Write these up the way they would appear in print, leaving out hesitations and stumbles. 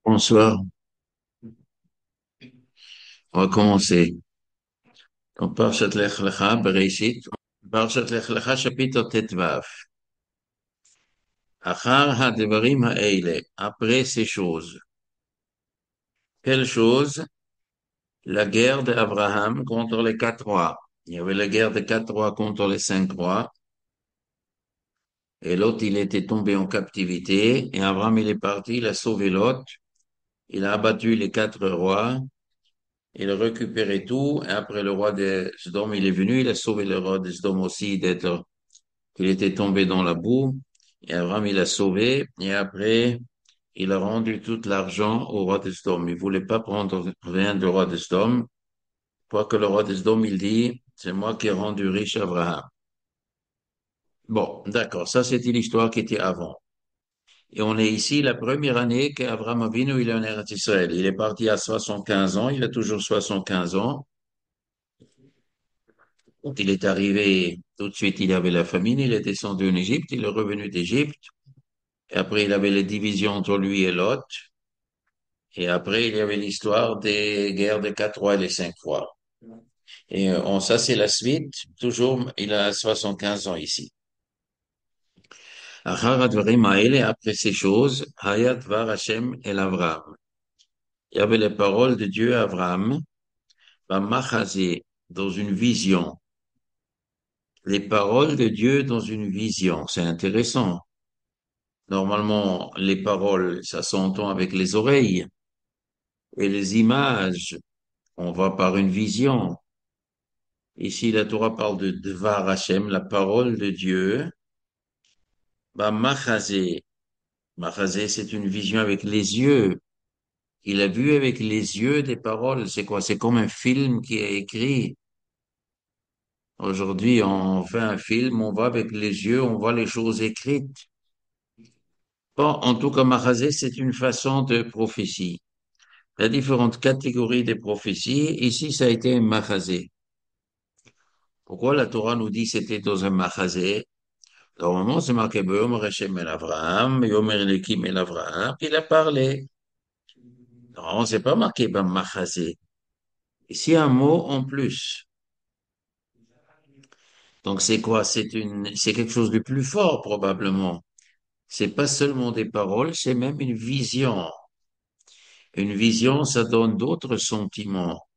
Bonsoir, on va commencer. Donc, Parshat Lech Lecha, Bereshit, Parshat Lech Lecha, chapitre Tetvav. Achar ha-devarim ha'eile, après ces choses. Quelles choses? La guerre d'Abraham contre les quatre rois. Il y avait la guerre des quatre rois contre les cinq rois, et Lot, il était tombé en captivité, et Abraham, il est parti, il a sauvé Lot, il a abattu les quatre rois, il a récupéré tout, et après le roi de Sodome, il est venu, il a sauvé le roi de Sodome aussi d'être qu'il était tombé dans la boue, et Abraham, il l'a sauvé, et après, il a rendu tout l'argent au roi de Sodome. Il voulait pas prendre rien du roi de Sodome, quoique le roi de Sodome, il dit, c'est moi qui ai rendu riche Abraham. Bon, d'accord, ça c'était l'histoire qui était avant. Et on est ici la première année qu'Abraham Avinu, il est en Eretz Israël. Il est parti à 75 ans, il a toujours 75 ans. Quand il est arrivé, tout de suite, il avait la famine, il est descendu en Égypte, il est revenu d'Égypte. Et après, il avait les divisions entre lui et Lot. Et après, il y avait l'histoire des guerres des quatre rois et les cinq rois. Et ça, c'est la suite. Toujours, il a 75 ans ici. Achar advarim haele, après ces choses, hayat var Hashem el Avram. Il y avait les paroles de Dieu à Avram, Machazé, dans une vision. Les paroles de Dieu dans une vision. C'est intéressant. Normalement, les paroles, ça s'entend avec les oreilles. Et les images, on va par une vision. Ici, la Torah parle de Dvar Hashem, la parole de Dieu. Machazé. Machazé, c'est une vision avec les yeux. Il a vu avec les yeux des paroles. C'est quoi? C'est comme un film qui est écrit. Aujourd'hui, on fait un film, on va avec les yeux, on voit les choses écrites. Bon, en tout cas, Machazé, c'est une façon de prophétie. Il y a différentes catégories de prophéties. Ici, ça a été un Machazé. Pourquoi la Torah nous dit c'était dans un Machazé? Normalement, c'est marqué Yomer Hashem el Avraham, Yomer Elohim el Avraham, puis il a parlé. Normalement, c'est pas marqué Machazé. Ici, un mot en plus. Donc, c'est quoi? C'est quelque chose de plus fort, probablement. C'est pas seulement des paroles, c'est même une vision. Une vision, ça donne d'autres sentiments.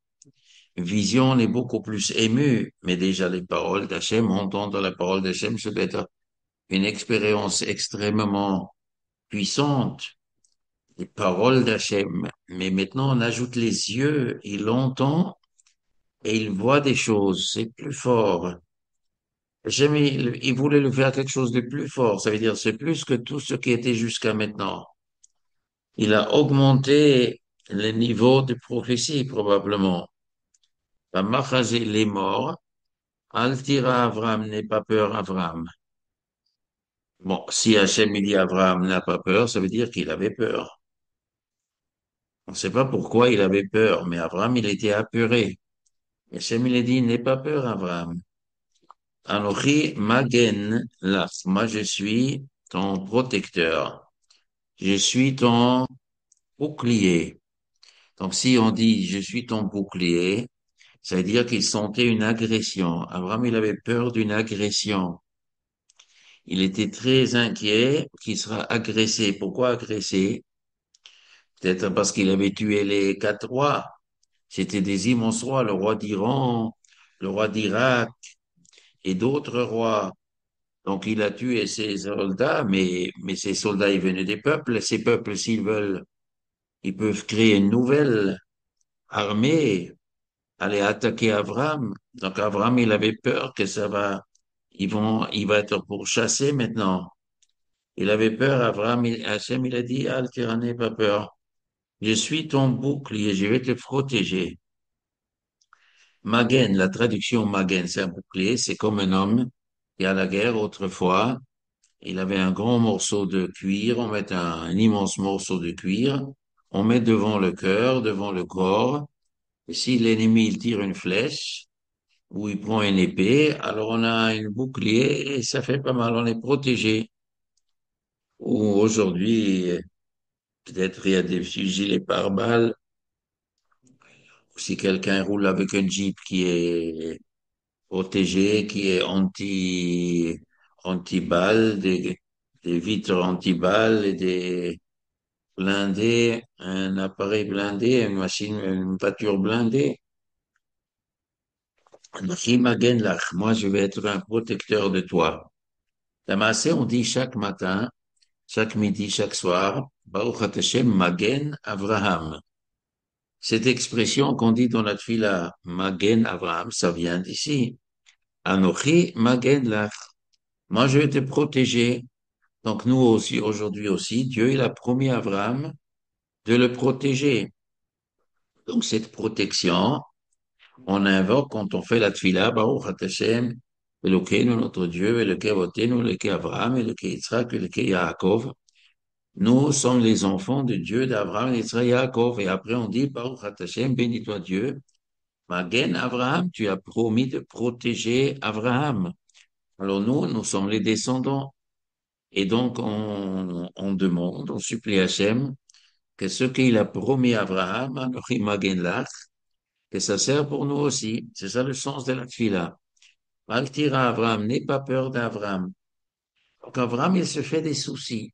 Une vision, on est beaucoup plus ému, mais déjà les paroles d'Hachem, entendre la parole d'Hachem, ça doit être une expérience extrêmement puissante. Les paroles d'Hachem. Mais maintenant, on ajoute les yeux, il entend et il voit des choses. C'est plus fort. Hachem, il voulait le faire quelque chose de plus fort. Ça veut dire, c'est plus que tout ce qui était jusqu'à maintenant. Il a augmenté le niveau de prophétie, probablement. Machazé les morts. Altira Avram, n'aie pas peur, Avram. Bon, si Hachem il dit Avram n'a pas peur, ça veut dire qu'il avait peur. On ne sait pas pourquoi il avait peur, mais Avram, il était apeuré. Et Hachem, il a dit, n'aie pas peur, Abraham. Anochi magen lach. Moi, je suis ton protecteur. Je suis ton bouclier. Donc, si on dit, je suis ton bouclier, ça veut dire qu'il sentait une agression. Abraham, il avait peur d'une agression. Il était très inquiet qu'il sera agressé. Pourquoi agressé? Peut-être parce qu'il avait tué les quatre rois. C'était des immenses rois, le roi d'Iran, le roi d'Irak et d'autres rois. Donc, il a tué ses soldats, mais ces soldats, ils venaient des peuples. Ces peuples, s'ils veulent, ils peuvent créer une nouvelle armée, aller attaquer Abraham. Donc, Abraham, il avait peur que il va être pourchassé maintenant. Il avait peur, Abraham, Hachem, il a dit, ah, le tyran, n'aie pas peur. Je suis ton bouclier, je vais te protéger. Magen, la traduction Magen, c'est un bouclier, c'est comme un homme qui à la guerre autrefois. Il avait un grand morceau de cuir, on met un immense morceau de cuir, on met devant le cœur, devant le corps, et si l'ennemi il tire une flèche ou il prend une épée, alors on a une bouclier et ça fait pas mal, on est protégé. Ou aujourd'hui, Peut-être il y a des fusils pare-balles. Ou si quelqu'un roule avec un Jeep qui est protégé, qui est anti-balles, des vitres anti-balles et des blindés, un appareil blindé, une machine, une voiture blindée. Moi, je vais être un protecteur de toi. La Maaseh, on dit chaque matin, chaque midi, chaque soir, Baruch Hashem Magen Avraham. Cette expression qu'on dit dans la Tfila, Magen Avraham, ça vient d'ici. Anochi Magen Lach. Moi, je vais te protéger. Donc, nous aussi, aujourd'hui aussi, Dieu, il a promis à Abraham de le protéger. Donc, cette protection, on invoque quand on fait la Tfila, Baruch Hashem, Elokeinu, notre Dieu, Elokei Avotenu, Elokei Abraham, Elokei Yitzhak, Elokei Yaakov. Nous sommes les enfants de Dieu d'Abraham, Yitzhak, Yaakov. Et après, on dit, Baruch Hashem, bénis-toi Dieu. Magen Abraham, tu as promis de protéger Abraham. Alors nous sommes les descendants. Et donc, on demande, on supplie Hachem que ce qu'il a promis à Abraham, Anochi Magen Lach, que ça sert pour nous aussi. C'est ça le sens de la tfila. Al-Tira Abraham, n'aie pas peur d'Abraham. Donc, Abraham, il se fait des soucis.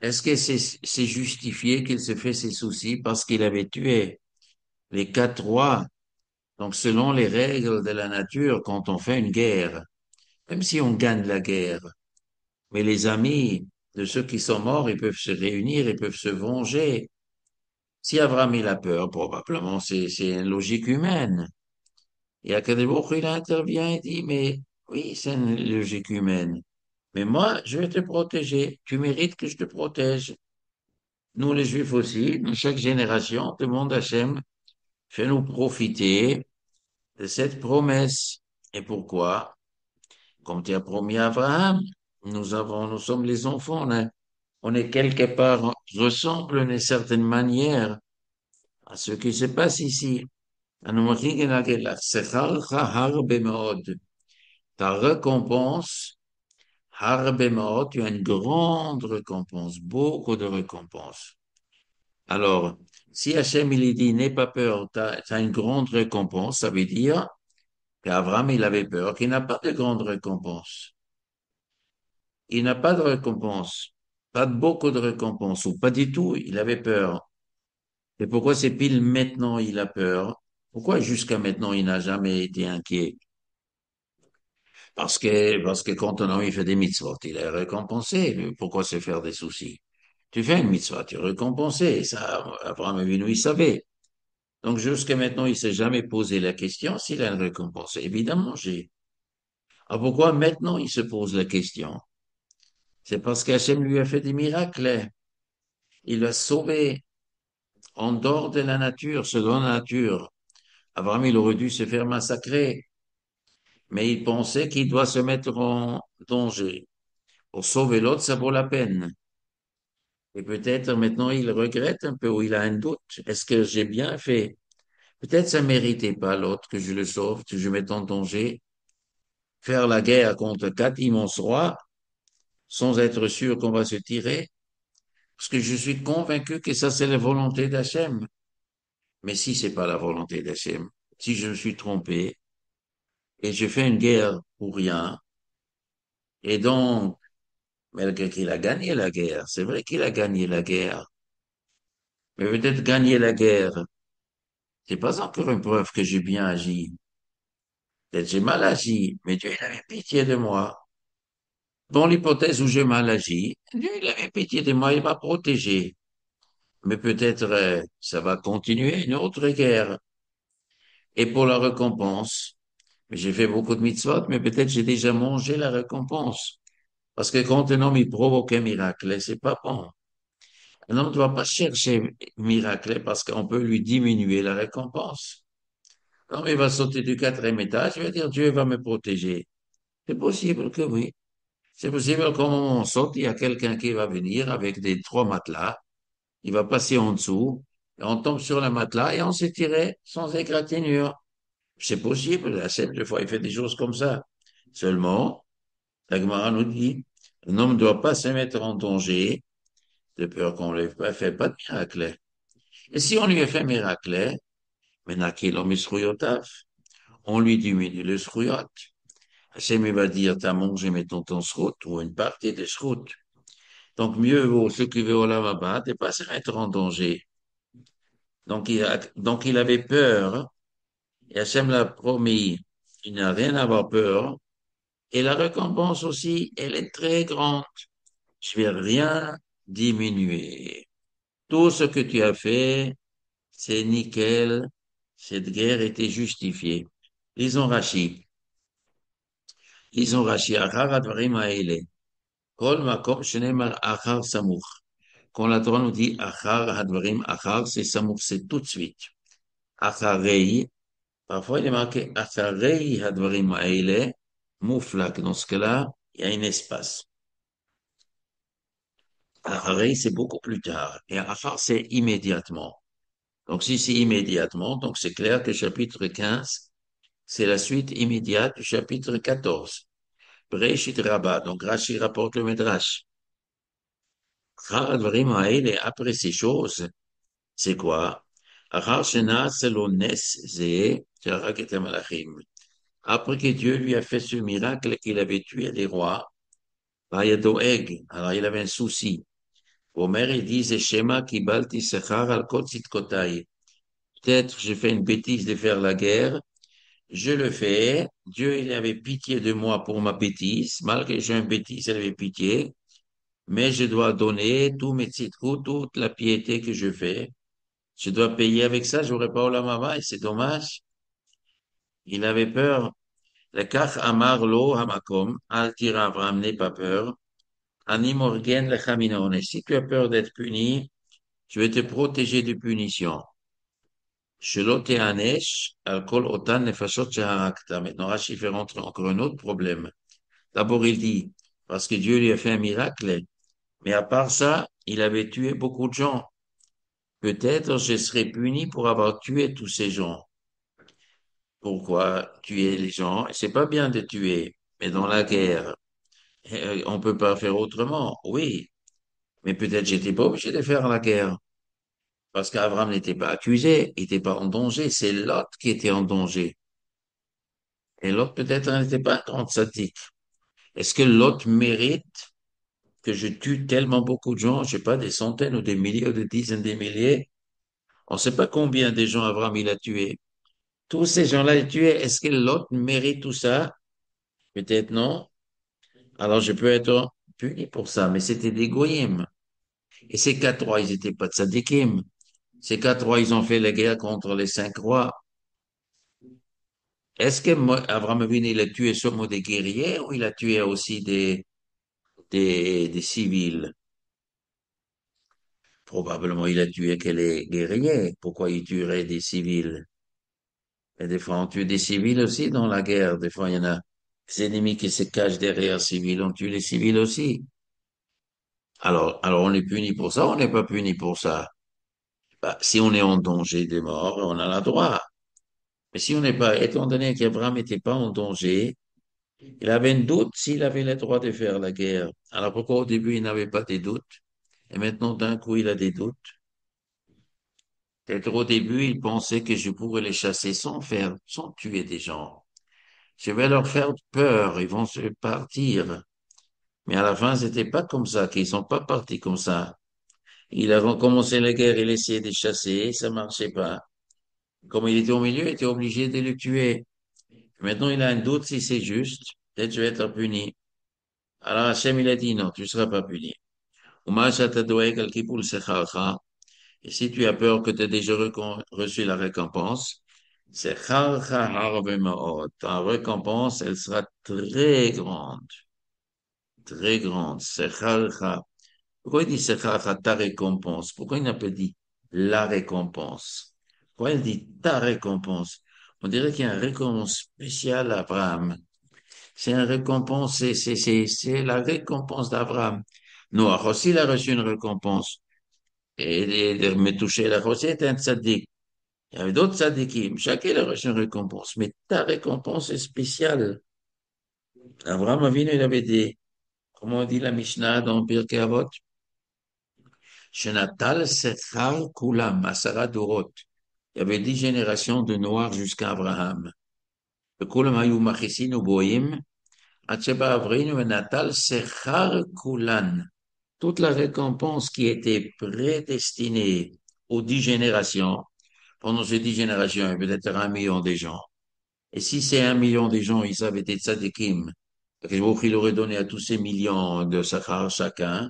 Est-ce que c'est justifié qu'il se fait ses soucis parce qu'il avait tué les 4 rois? Donc, selon les règles de la nature, quand on fait une guerre, même si on gagne la guerre, mais les amis de ceux qui sont morts, ils peuvent se réunir, ils peuvent se venger. Si Abraham il a peur, probablement c'est une logique humaine. Et Akadosh il intervient et dit, mais oui, c'est une logique humaine. Mais moi, je vais te protéger. Tu mérites que je te protège. Nous, les Juifs aussi, dans chaque génération, demande à Hachem, fais-nous profiter de cette promesse. Et pourquoi? Comme tu as promis à Abraham, nous sommes les enfants, on est quelque part, ressemble d'une certaine manière à ce qui se passe ici. Ta récompense, harbe meod, tu as une grande récompense, beaucoup de récompenses. Alors, si Hachem il dit, n'aie pas peur, tu as une grande récompense, ça veut dire qu'Abraham il avait peur qu'il n'a pas de grande récompense. Il n'a pas de récompense, pas de beaucoup de récompense, ou pas du tout, il avait peur. Et pourquoi c'est pile maintenant il a peur? Pourquoi jusqu'à maintenant il n'a jamais été inquiet? Parce que quand un homme il fait des mitzvot, il est récompensé. Pourquoi se faire des soucis? Tu fais une mitzvah, tu es récompensé. Ça, Abraham Avinu, il savait. Donc jusqu'à maintenant, il s'est jamais posé la question s'il a une récompense. Évidemment, j'ai. Ah, pourquoi maintenant il se pose la question? C'est parce qu'Hachem lui a fait des miracles. Il l'a sauvé en dehors de la nature, selon la nature. Abraham, il aurait dû se faire massacrer, mais il pensait qu'il doit se mettre en danger. Pour sauver l'autre, ça vaut la peine. Et peut-être maintenant il regrette un peu ou il a un doute. Est-ce que j'ai bien fait? Peut-être ça méritait pas l'autre que je le sauve, que je mette en danger. Faire la guerre contre 4 immenses rois sans être sûr qu'on va se tirer. Parce que je suis convaincu que ça c'est la volonté d'Hachem. Mais si c'est pas la volonté d'Hachem, si je me suis trompé et je fais une guerre pour rien, et donc, malgré qu'il a gagné la guerre, c'est vrai qu'il a gagné la guerre, mais peut-être gagner la guerre, c'est pas encore une preuve que j'ai bien agi. Peut-être j'ai mal agi, mais Dieu, il avait pitié de moi. Dans l'hypothèse où j'ai mal agi, Dieu, il avait pitié de moi, il m'a protégé. Mais peut-être ça va continuer une autre guerre. Et pour la récompense, j'ai fait beaucoup de mitzvot, mais peut-être j'ai déjà mangé la récompense. Parce que quand un homme il provoque un miracle, c'est pas bon. Un homme ne doit pas chercher miracle parce qu'on peut lui diminuer la récompense. L'homme il va sauter du 4e étage, il va dire Dieu va me protéger. C'est possible que oui. C'est possible qu'au moment où on saute, il y a quelqu'un qui va venir avec des 3 matelas. Il va passer en dessous. Et on tombe sur le matelas et on s'est tiré sans égratignure. C'est possible. La scène, des fois, il fait des choses comme ça. Seulement, la Gemara nous dit, un homme ne doit pas se mettre en danger de peur qu'on ne lui fait pas de miracle. Et si on lui a fait miracle, menakilo misruyotav, on lui diminue le sruyot. Hachem il va dire, t'as mangé, mettons, ton srout, ou une partie des srout. Donc, mieux vaut ceux qui veulent au lavaba, de pas se mettre en danger. Donc, il avait peur, et Hachem l'a promis, il n'a rien à avoir peur, et la récompense aussi, elle est très grande. Je vais rien diminuer. Tout ce que tu as fait, c'est nickel. Cette guerre était justifiée. Lisons Rashi. Lisons Rashi. Achar advarim haele. Kol makom shenemar achar samuch. Quand la Torah nous dit achar hadvarim, achar, c'est samuch, c'est tout de suite. Acharei, parfois il est marqué acharei hadvarim haele, mouflak. Dans ce cas-là, il y a un espace. Acharei, c'est beaucoup plus tard. Et achar, c'est immédiatement. Donc, si c'est immédiatement, donc c'est clair que chapitre 15, c'est la suite immédiate du chapitre 14. Breshit Rabbah, donc Rashi rapporte le Midrash. Achar advarim haele, après ces choses, c'est quoi? Achar shenas lo nes ze, sharak et malachim. Après que Dieu lui a fait ce miracle qu'il avait tué les rois, Vayadoeg, alors il avait un souci. Omer, il dit, Shema kibalti sechar al kol tzidkotai. Peut-être j'ai fait une bêtise de faire la guerre, je le fais. Dieu, il avait pitié de moi pour ma bêtise. Malgré que j'ai une bêtise, il avait pitié. Mais je dois donner tous mes tzidkot, toute la piété que je fais. Je dois payer avec ça, j'aurais pas Olam et c'est dommage. Il avait peur. Le kach amar lo hamakom, al tira Abraham, n'aie pas peur. Ani morgen le chaminon. Et si tu as peur d'être puni, je vais te protéger de punition. Shelo te'anesh, al kol otan nefashot sheharakta. Maintenant, Rashi fait rentrer encore un autre problème. D'abord, il dit, parce que Dieu lui a fait un miracle, mais à part ça, il avait tué beaucoup de gens. Peut-être je serai puni pour avoir tué tous ces gens. Pourquoi tuer les gens? C'est pas bien de tuer, mais dans la guerre, on peut pas faire autrement. Oui, mais peut-être j'étais pas obligé de faire la guerre parce qu'Abraham n'était pas accusé, il n'était pas en danger. C'est Lot qui était en danger. Et Lot peut-être n'était pas un grand sadique. Est-ce que Lot mérite que je tue tellement beaucoup de gens? Je sais pas, des centaines ou des milliers ou des dizaines de milliers. On ne sait pas combien de gens Abraham il a tué. Tous ces gens-là, il a tué. Est-ce que Lot mérite tout ça? Peut-être non. Alors, je peux être puni pour ça, mais c'était des goyim. Et ces quatre rois, ils n'étaient pas de tzadikim. Ces quatre rois, ils ont fait la guerre contre les cinq rois. Est-ce que Abraham Avinu, il a tué seulement des guerriers ou il a tué aussi des civils? Probablement, il a tué que les guerriers. Pourquoi il tuerait des civils? Et des fois, on tue des civils aussi dans la guerre. Des fois, il y en a des ennemis qui se cachent derrière civils. On tue les civils aussi. Alors on est puni pour ça, on n'est pas puni pour ça. Bah, si on est en danger de mort, on a le droit. Mais si on n'est pas, étant donné qu'Abraham n'était pas en danger, il avait un doute s'il avait le droit de faire la guerre. Alors pourquoi au début il n'avait pas de doutes et maintenant d'un coup il a des doutes? Peut-être au début il pensait que je pourrais les chasser sans tuer des gens. Je vais leur faire peur, ils vont se partir. Mais à la fin c'était pas comme ça, qu'ils sont pas partis comme ça. Il a recommencé la guerre, il essayait de chasser, ça marchait pas. Comme il était au milieu, il était obligé de le tuer. Maintenant, il a un doute si c'est juste. Peut-être je vais être puni. Alors Hachem, il a dit non, tu ne seras pas puni. Et si tu as peur que tu aies déjà reçu la récompense, c'est ta récompense, elle sera très grande. Très grande. Pourquoi il dit ta récompense? Pourquoi il n'a pas dit la récompense? Pourquoi il dit ta récompense? On dirait qu'il y a une récompense spéciale à Abraham. C'est une récompense, c'est la récompense d'Abraham. Noah aussi, il a reçu une récompense. Et Metouché, il a reçu un tzaddik. Il y avait d'autres tzaddikim. Chacun a reçu une récompense. Mais ta récompense est spéciale. Abraham Avinu, il avait dit, comment on dit la Mishnah dans Pirkei Avot? Shenatal Sechar Kulam, Asara Dorot. Il y avait 10 générations de Noirs jusqu'à Abraham. Le Kulam Hayu Machisin Uboim, Atsheba Avrinu et Natal Sechar Kulan. Toute la récompense qui était prédestinée aux 10 générations, pendant ces 10 générations, il y avait peut-être 1 million de gens. Et si ces 1 million de gens, ils avaient été tzadikim, il aurait donné à tous ces millions de Sachar chacun.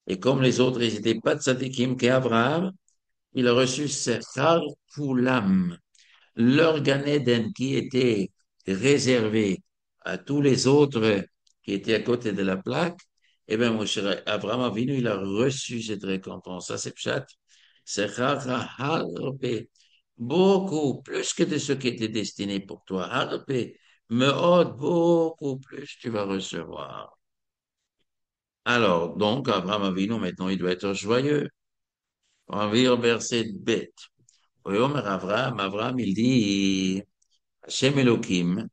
Et comme les autres, ils n'étaient pas tzadikim qu'Abraham, il a reçu Sechar Kulam, leur Gan Eden qui était réservé à tous les autres qui étaient à côté de la plaque. Eh bien, mon cher Abraham Avinu, il a reçu cette récompense. Ça, c'est pshat. Sechar Harbe, beaucoup plus que de ce qui était destiné pour toi. Harbe, meod, beaucoup plus tu vas recevoir. Alors, donc, Abraham Avinu, maintenant, il doit être joyeux. On va lire verset bête. Omer Abraham, il dit, Hashem Elohim,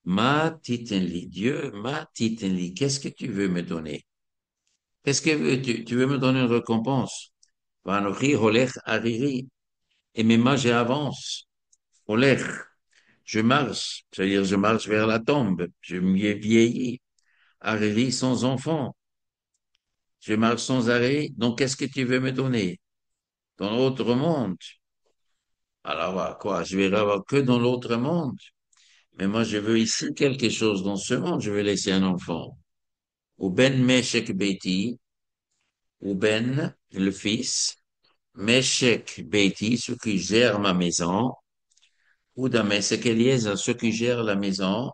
ma titenli, Dieu, ma titenli, qu'est-ce que tu veux me donner? Qu'est-ce que tu veux me donner une récompense? Vanochi holech ariri, et mes mains j'avance. Holech, je marche, c'est-à-dire je marche vers la tombe, je me vieillis. Ariri sans enfant, je marche sans arrêt, donc qu'est-ce que tu veux me donner? Dans l'autre monde? Alors, quoi, je vais avoir que dans l'autre monde? Mais moi, je veux ici quelque chose dans ce monde. Je veux laisser un enfant. Ou ben Meshek Beiti, ou ben le fils, Meshek Beiti, ceux qui gèrent ma maison, ou Damesek Eliezer, ceux qui gèrent la maison,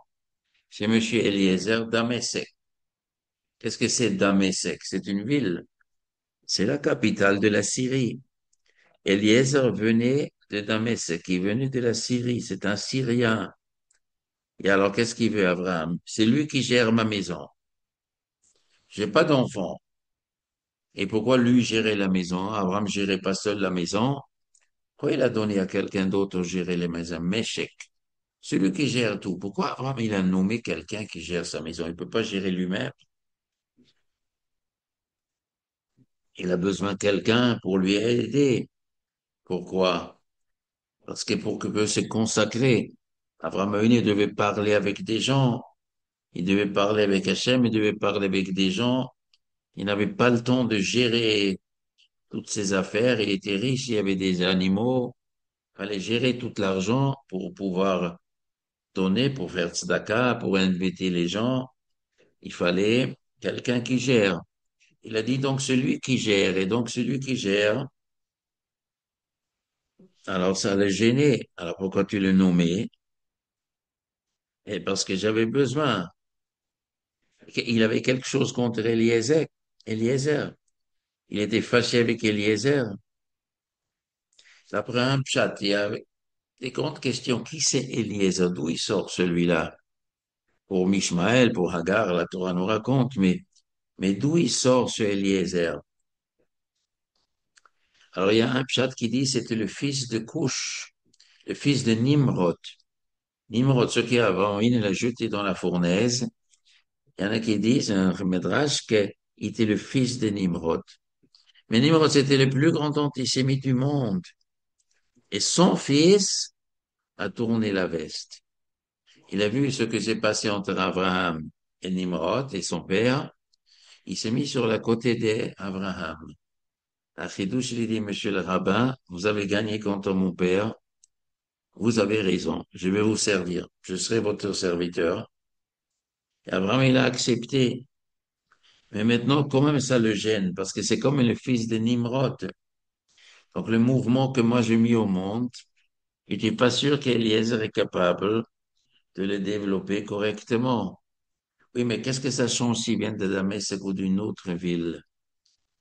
c'est Monsieur Eliezer Damesek. Qu'est-ce que c'est Damesek? C'est une ville. C'est la capitale de la Syrie. Eliezer venait de Damesek, il venait de la Syrie. C'est un Syrien. Et alors, qu'est-ce qu'il veut, Abraham? C'est lui qui gère ma maison. J'ai pas d'enfant. Et pourquoi lui gérait la maison? Abraham gérait pas seul la maison. Pourquoi il a donné à quelqu'un d'autre de gérer les maisons? Méchec. Celui qui gère tout. Pourquoi Abraham, il a nommé quelqu'un qui gère sa maison? Il peut pas gérer lui-même. Il a besoin de quelqu'un pour lui aider. Pourquoi? Parce que pour que se consacrer, Abraham il devait parler avec des gens. Il devait parler avec Hachem, il devait parler avec des gens. Il n'avait pas le temps de gérer toutes ses affaires. Il était riche, il y avait des animaux. Il fallait gérer tout l'argent pour pouvoir donner, pour faire tzedaka, pour inviter les gens. Il fallait quelqu'un qui gère. Il a dit donc celui qui gère. Et donc celui qui gère, alors ça l'a gêné. Alors pourquoi tu le nommais? Et parce que j'avais besoin. Il avait quelque chose contre Eliezer. Eliezer. Il était fâché avec Eliezer. Après un chat, il y avait des grandes questions. Qui c'est Eliezer? D'où il sort celui-là? Pour Mishmaël, pour Hagar, la Torah nous raconte, mais d'où il sort ce Eliezer? Alors, il y a un pshat qui dit c'était le fils de Cush, le fils de Nimrod. Nimrod, ce qui avant, il l'a jeté dans la fournaise. Il y en a qui disent, un Midrash, qu'il était le fils de Nimrod. Mais Nimrod, c'était le plus grand antisémite du monde. Et son fils a tourné la veste. Il a vu ce que s'est passé entre Abraham et Nimrod et son père. Il s'est mis sur la côté d'Abraham. La chidouche lui dit, Monsieur le rabbin, vous avez gagné contre mon père. Vous avez raison. Je vais vous servir. Je serai votre serviteur. Et Abraham, il a accepté. Mais maintenant, quand même, ça le gêne parce que c'est comme le fils de Nimrod. Donc, le mouvement que moi j'ai mis au monde, je n'étais pas sûr qu'Eliezer est capable de le développer correctement. Oui, mais qu'est-ce que ça change s'il vient de Damas ou d'une autre ville?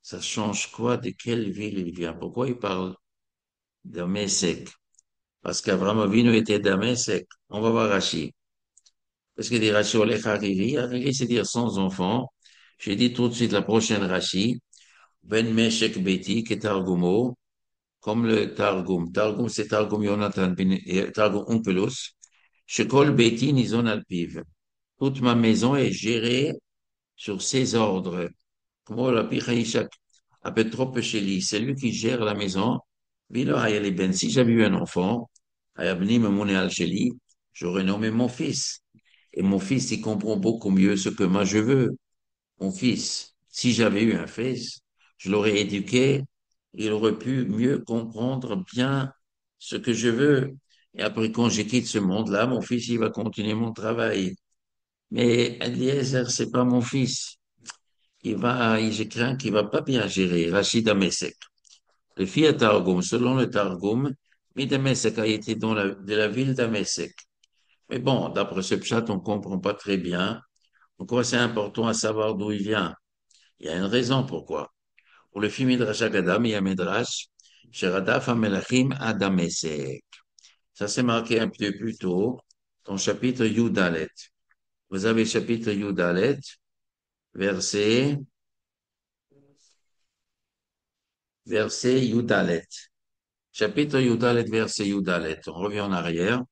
Ça change quoi? De quelle ville il vient? Pourquoi il parle d'Amesek? Parce qu'Abraham Avinu était d'Amesek. On va voir Rashi. Parce que dit Rashi Olech Hariri, Hariri c'est dire sans enfant. J'ai dit tout de suite la prochaine Rashi. Ben Meshek Beti, qui est Targumo, comme le Targum. Targum, c'est Targum Yonatan, Targum Onkelos. Shekol Beti Nizon Alpiv. Toute ma maison est gérée sur ses ordres. Comment la Pichaïchak? Trop chez lui, c'est lui qui gère la maison. Bilo Hayali Ben, si j'avais eu un enfant, Hayabni Memoune Al-Sheli, j'aurais nommé mon fils. Et mon fils, il comprend beaucoup mieux ce que moi je veux. Mon fils, si j'avais eu un fils, je l'aurais éduqué, il aurait pu mieux comprendre bien ce que je veux. Et après, quand je quitte ce monde-là, mon fils, il va continuer mon travail. Mais Eliezer, c'est pas mon fils. Je crains qu'il va pas bien gérer. Rachid Amesek. Le fils à Targum, selon le Targum, Midamesek a été de la ville d'Amesek. Mais bon, d'après ce pshat, on comprend pas très bien. Pourquoi c'est important à savoir d'où il vient? Il y a une raison pourquoi. Pour le film Midrash Agadam, il y a Midrash, Sheradaf HaMelachim Adamesek. Ça, c'est marqué un peu plus tôt, dans le chapitre Yudalet. Vous avez le chapitre Yudalet, verset, verset Yudalet. Chapitre Yudalet, verset Yudalet. On revient en arrière.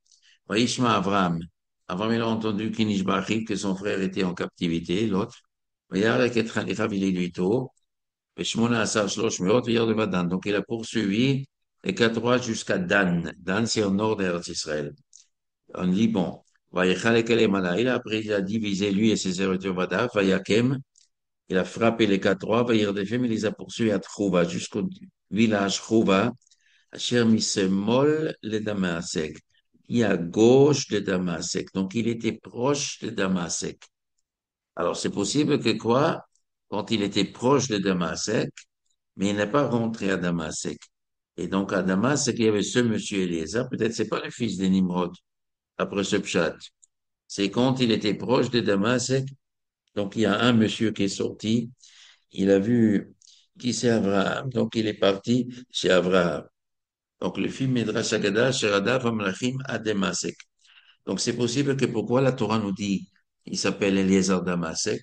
Vaishma Avram. Avram, il a entendu qu'Inishbachim, que son frère était en captivité, l'autre. Vayarek et Chanichav, il est lui tôt. Veshmona Asar Shlosh Meot, Vayar de Badan. Donc, il a poursuivi les 4 rois jusqu'à Dan. Dan, c'est au nord d'Eretz Israël, en Liban. Vayechalek Elemana. Il a divisé lui et ses serviteurs Vadav. Vayakem, il a frappé les 4 rois. Vayerdefem, il les a poursuivis à Trouva, jusqu'au village Trouva. Asher Misemol le Damasek, qui est à gauche de Damasek. Donc, il était proche de Damasek. Alors, c'est possible que quoi? Quand il était proche de Damasek, mais il n'est pas rentré à Damasek. Et donc, à Damasek, il y avait ce monsieur Eliezer. Peut-être c'est pas le fils de Nimrod, après ce pshat. C'est quand il était proche de Damasek. Donc, il y a un monsieur qui est sorti. Il a vu qui c'est Abraham. Donc, il est parti chez Abraham. Donc, le film Midrash Haggadah, Sheradav Amlachim Ademasek. Donc, c'est possible que pourquoi la Torah nous dit, il s'appelle Eliezer Damasek,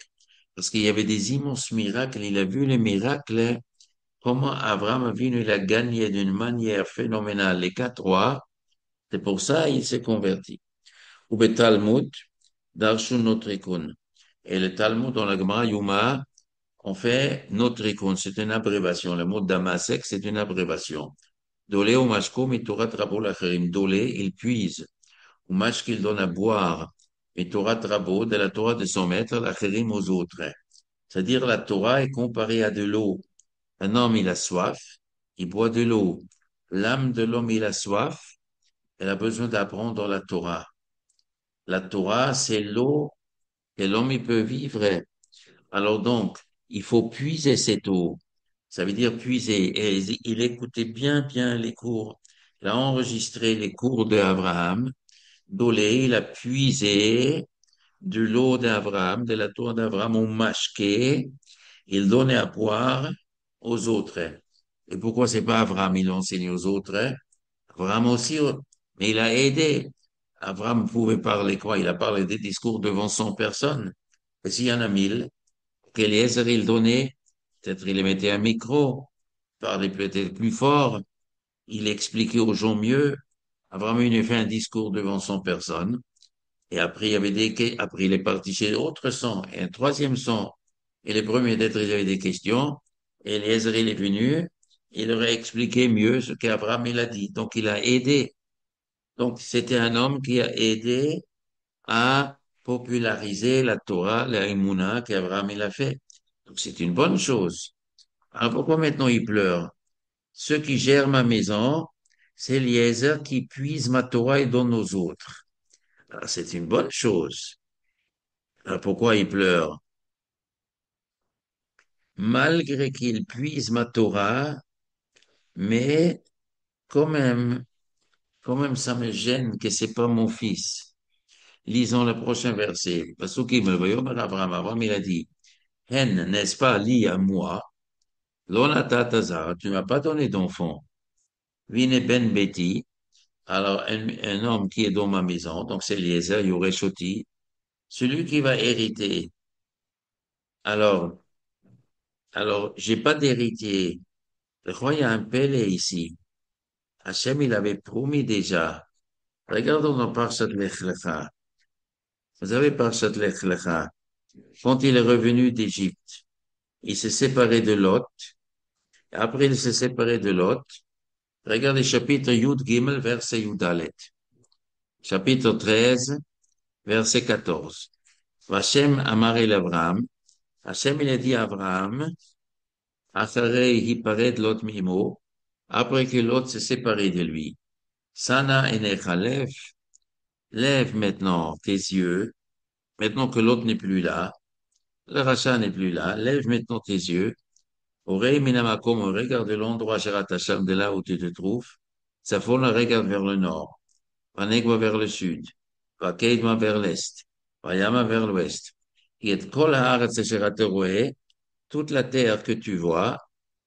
parce qu'il y avait des immenses miracles. Il a vu les miracles, comment Abraham Avinu il a gagné d'une manière phénoménale les 4 rois. C'est pour ça il s'est converti. Ou le Talmud, Darshu Notrikun. Et le Talmud dans la Gemara Yuma, on fait Notrikun, c'est une abréviation. Le mot Damasek, c'est une abréviation. Dolé ou mashko, mais Torah trabo l'acherim. Dolé, il puise. Ou mashk, il donne à boire. Mais Torah trabo, de la Torah de son maître, l'acherim aux autres. C'est-à-dire, la Torah est comparée à de l'eau. Un homme, il a soif, il boit de l'eau. L'âme de l'homme, il a soif, elle a besoin d'apprendre la Torah. La Torah, c'est l'eau que l'homme, il peut vivre. Alors donc, il faut puiser cette eau. Ça veut dire puiser. Et il écoutait bien, bien les cours. Il a enregistré les cours d'Abraham. Dolé, il a puisé de l'eau d'Abraham, de la Torah d'Abraham, au mashké. Il donnait à boire aux autres. Et pourquoi c'est pas Abraham, il enseigne aux autres? Abraham aussi, mais il a aidé. Abraham pouvait parler quoi? Il a parlé des discours devant 100 personnes. Et s'il y en a 1000, qu'Eliezer il donnait, peut-être il mettait un micro, parlait peut-être plus fort, il expliquait aux gens mieux. Abraham il a fait un discours devant 100 personnes. Et après, il y avait après, il est parti chez l'autre 100 et un troisième 100. Et les premiers d'être, ils avaient des questions. Et Eliezer, il est venu. Il leur a expliqué mieux ce qu'Abraham, il a dit. Donc, il a aidé. Donc, c'était un homme qui a aidé à populariser la Torah, la Imuna qu'Abraham, il a fait. Donc, c'est une bonne chose. Alors, pourquoi maintenant il pleure? Ceux qui gèrent ma maison, c'est Eliezer qui puise ma Torah et donne aux autres. Alors, c'est une bonne chose. Alors, pourquoi il pleure? Malgré qu'il puise ma Torah, mais quand même, quand même, ça me gêne que c'est pas mon fils. Lisons le prochain verset. Pasukim, le voyons, Abraham, il a dit, Hen, n'est-ce pas, lis à moi, Lonata Tazar, tu m'as pas donné d'enfant. Vine ben Beti, alors un homme qui est dans ma maison, donc c'est Eliezer, Yoreshoti, celui qui va hériter. Alors, j'ai pas d'héritier. Je crois qu'il y a un Pélé ici. Hachem, il avait promis déjà. Regardons dans Parshat Lech Lecha. Vous avez Parshat Lech Lecha. Quand il est revenu d'Égypte, il s'est séparé de Lot. Après, il s'est séparé de Lot. Regardez chapitre Yud Gimel, verset Yudalet. Chapitre 13, verset 14. Vachem Amar el Abraham. Hachem, il a dit à Abraham, Acharei hipared Lot mimo, après que Lot s'est séparé de lui. Sana enecha, lève maintenant tes yeux, maintenant que Lot n'est plus là, le rachat n'est plus là, lève maintenant tes yeux, Orei minamakom, regarde l'endroit, Sherat Hashem, de là où tu te trouves, Safon, regarde vers le nord, Vanegva vers le sud, Vakeidma vers l'est, Vayama vers l'ouest. Et kol haaretz asher ata roeh, toute la terre que tu vois,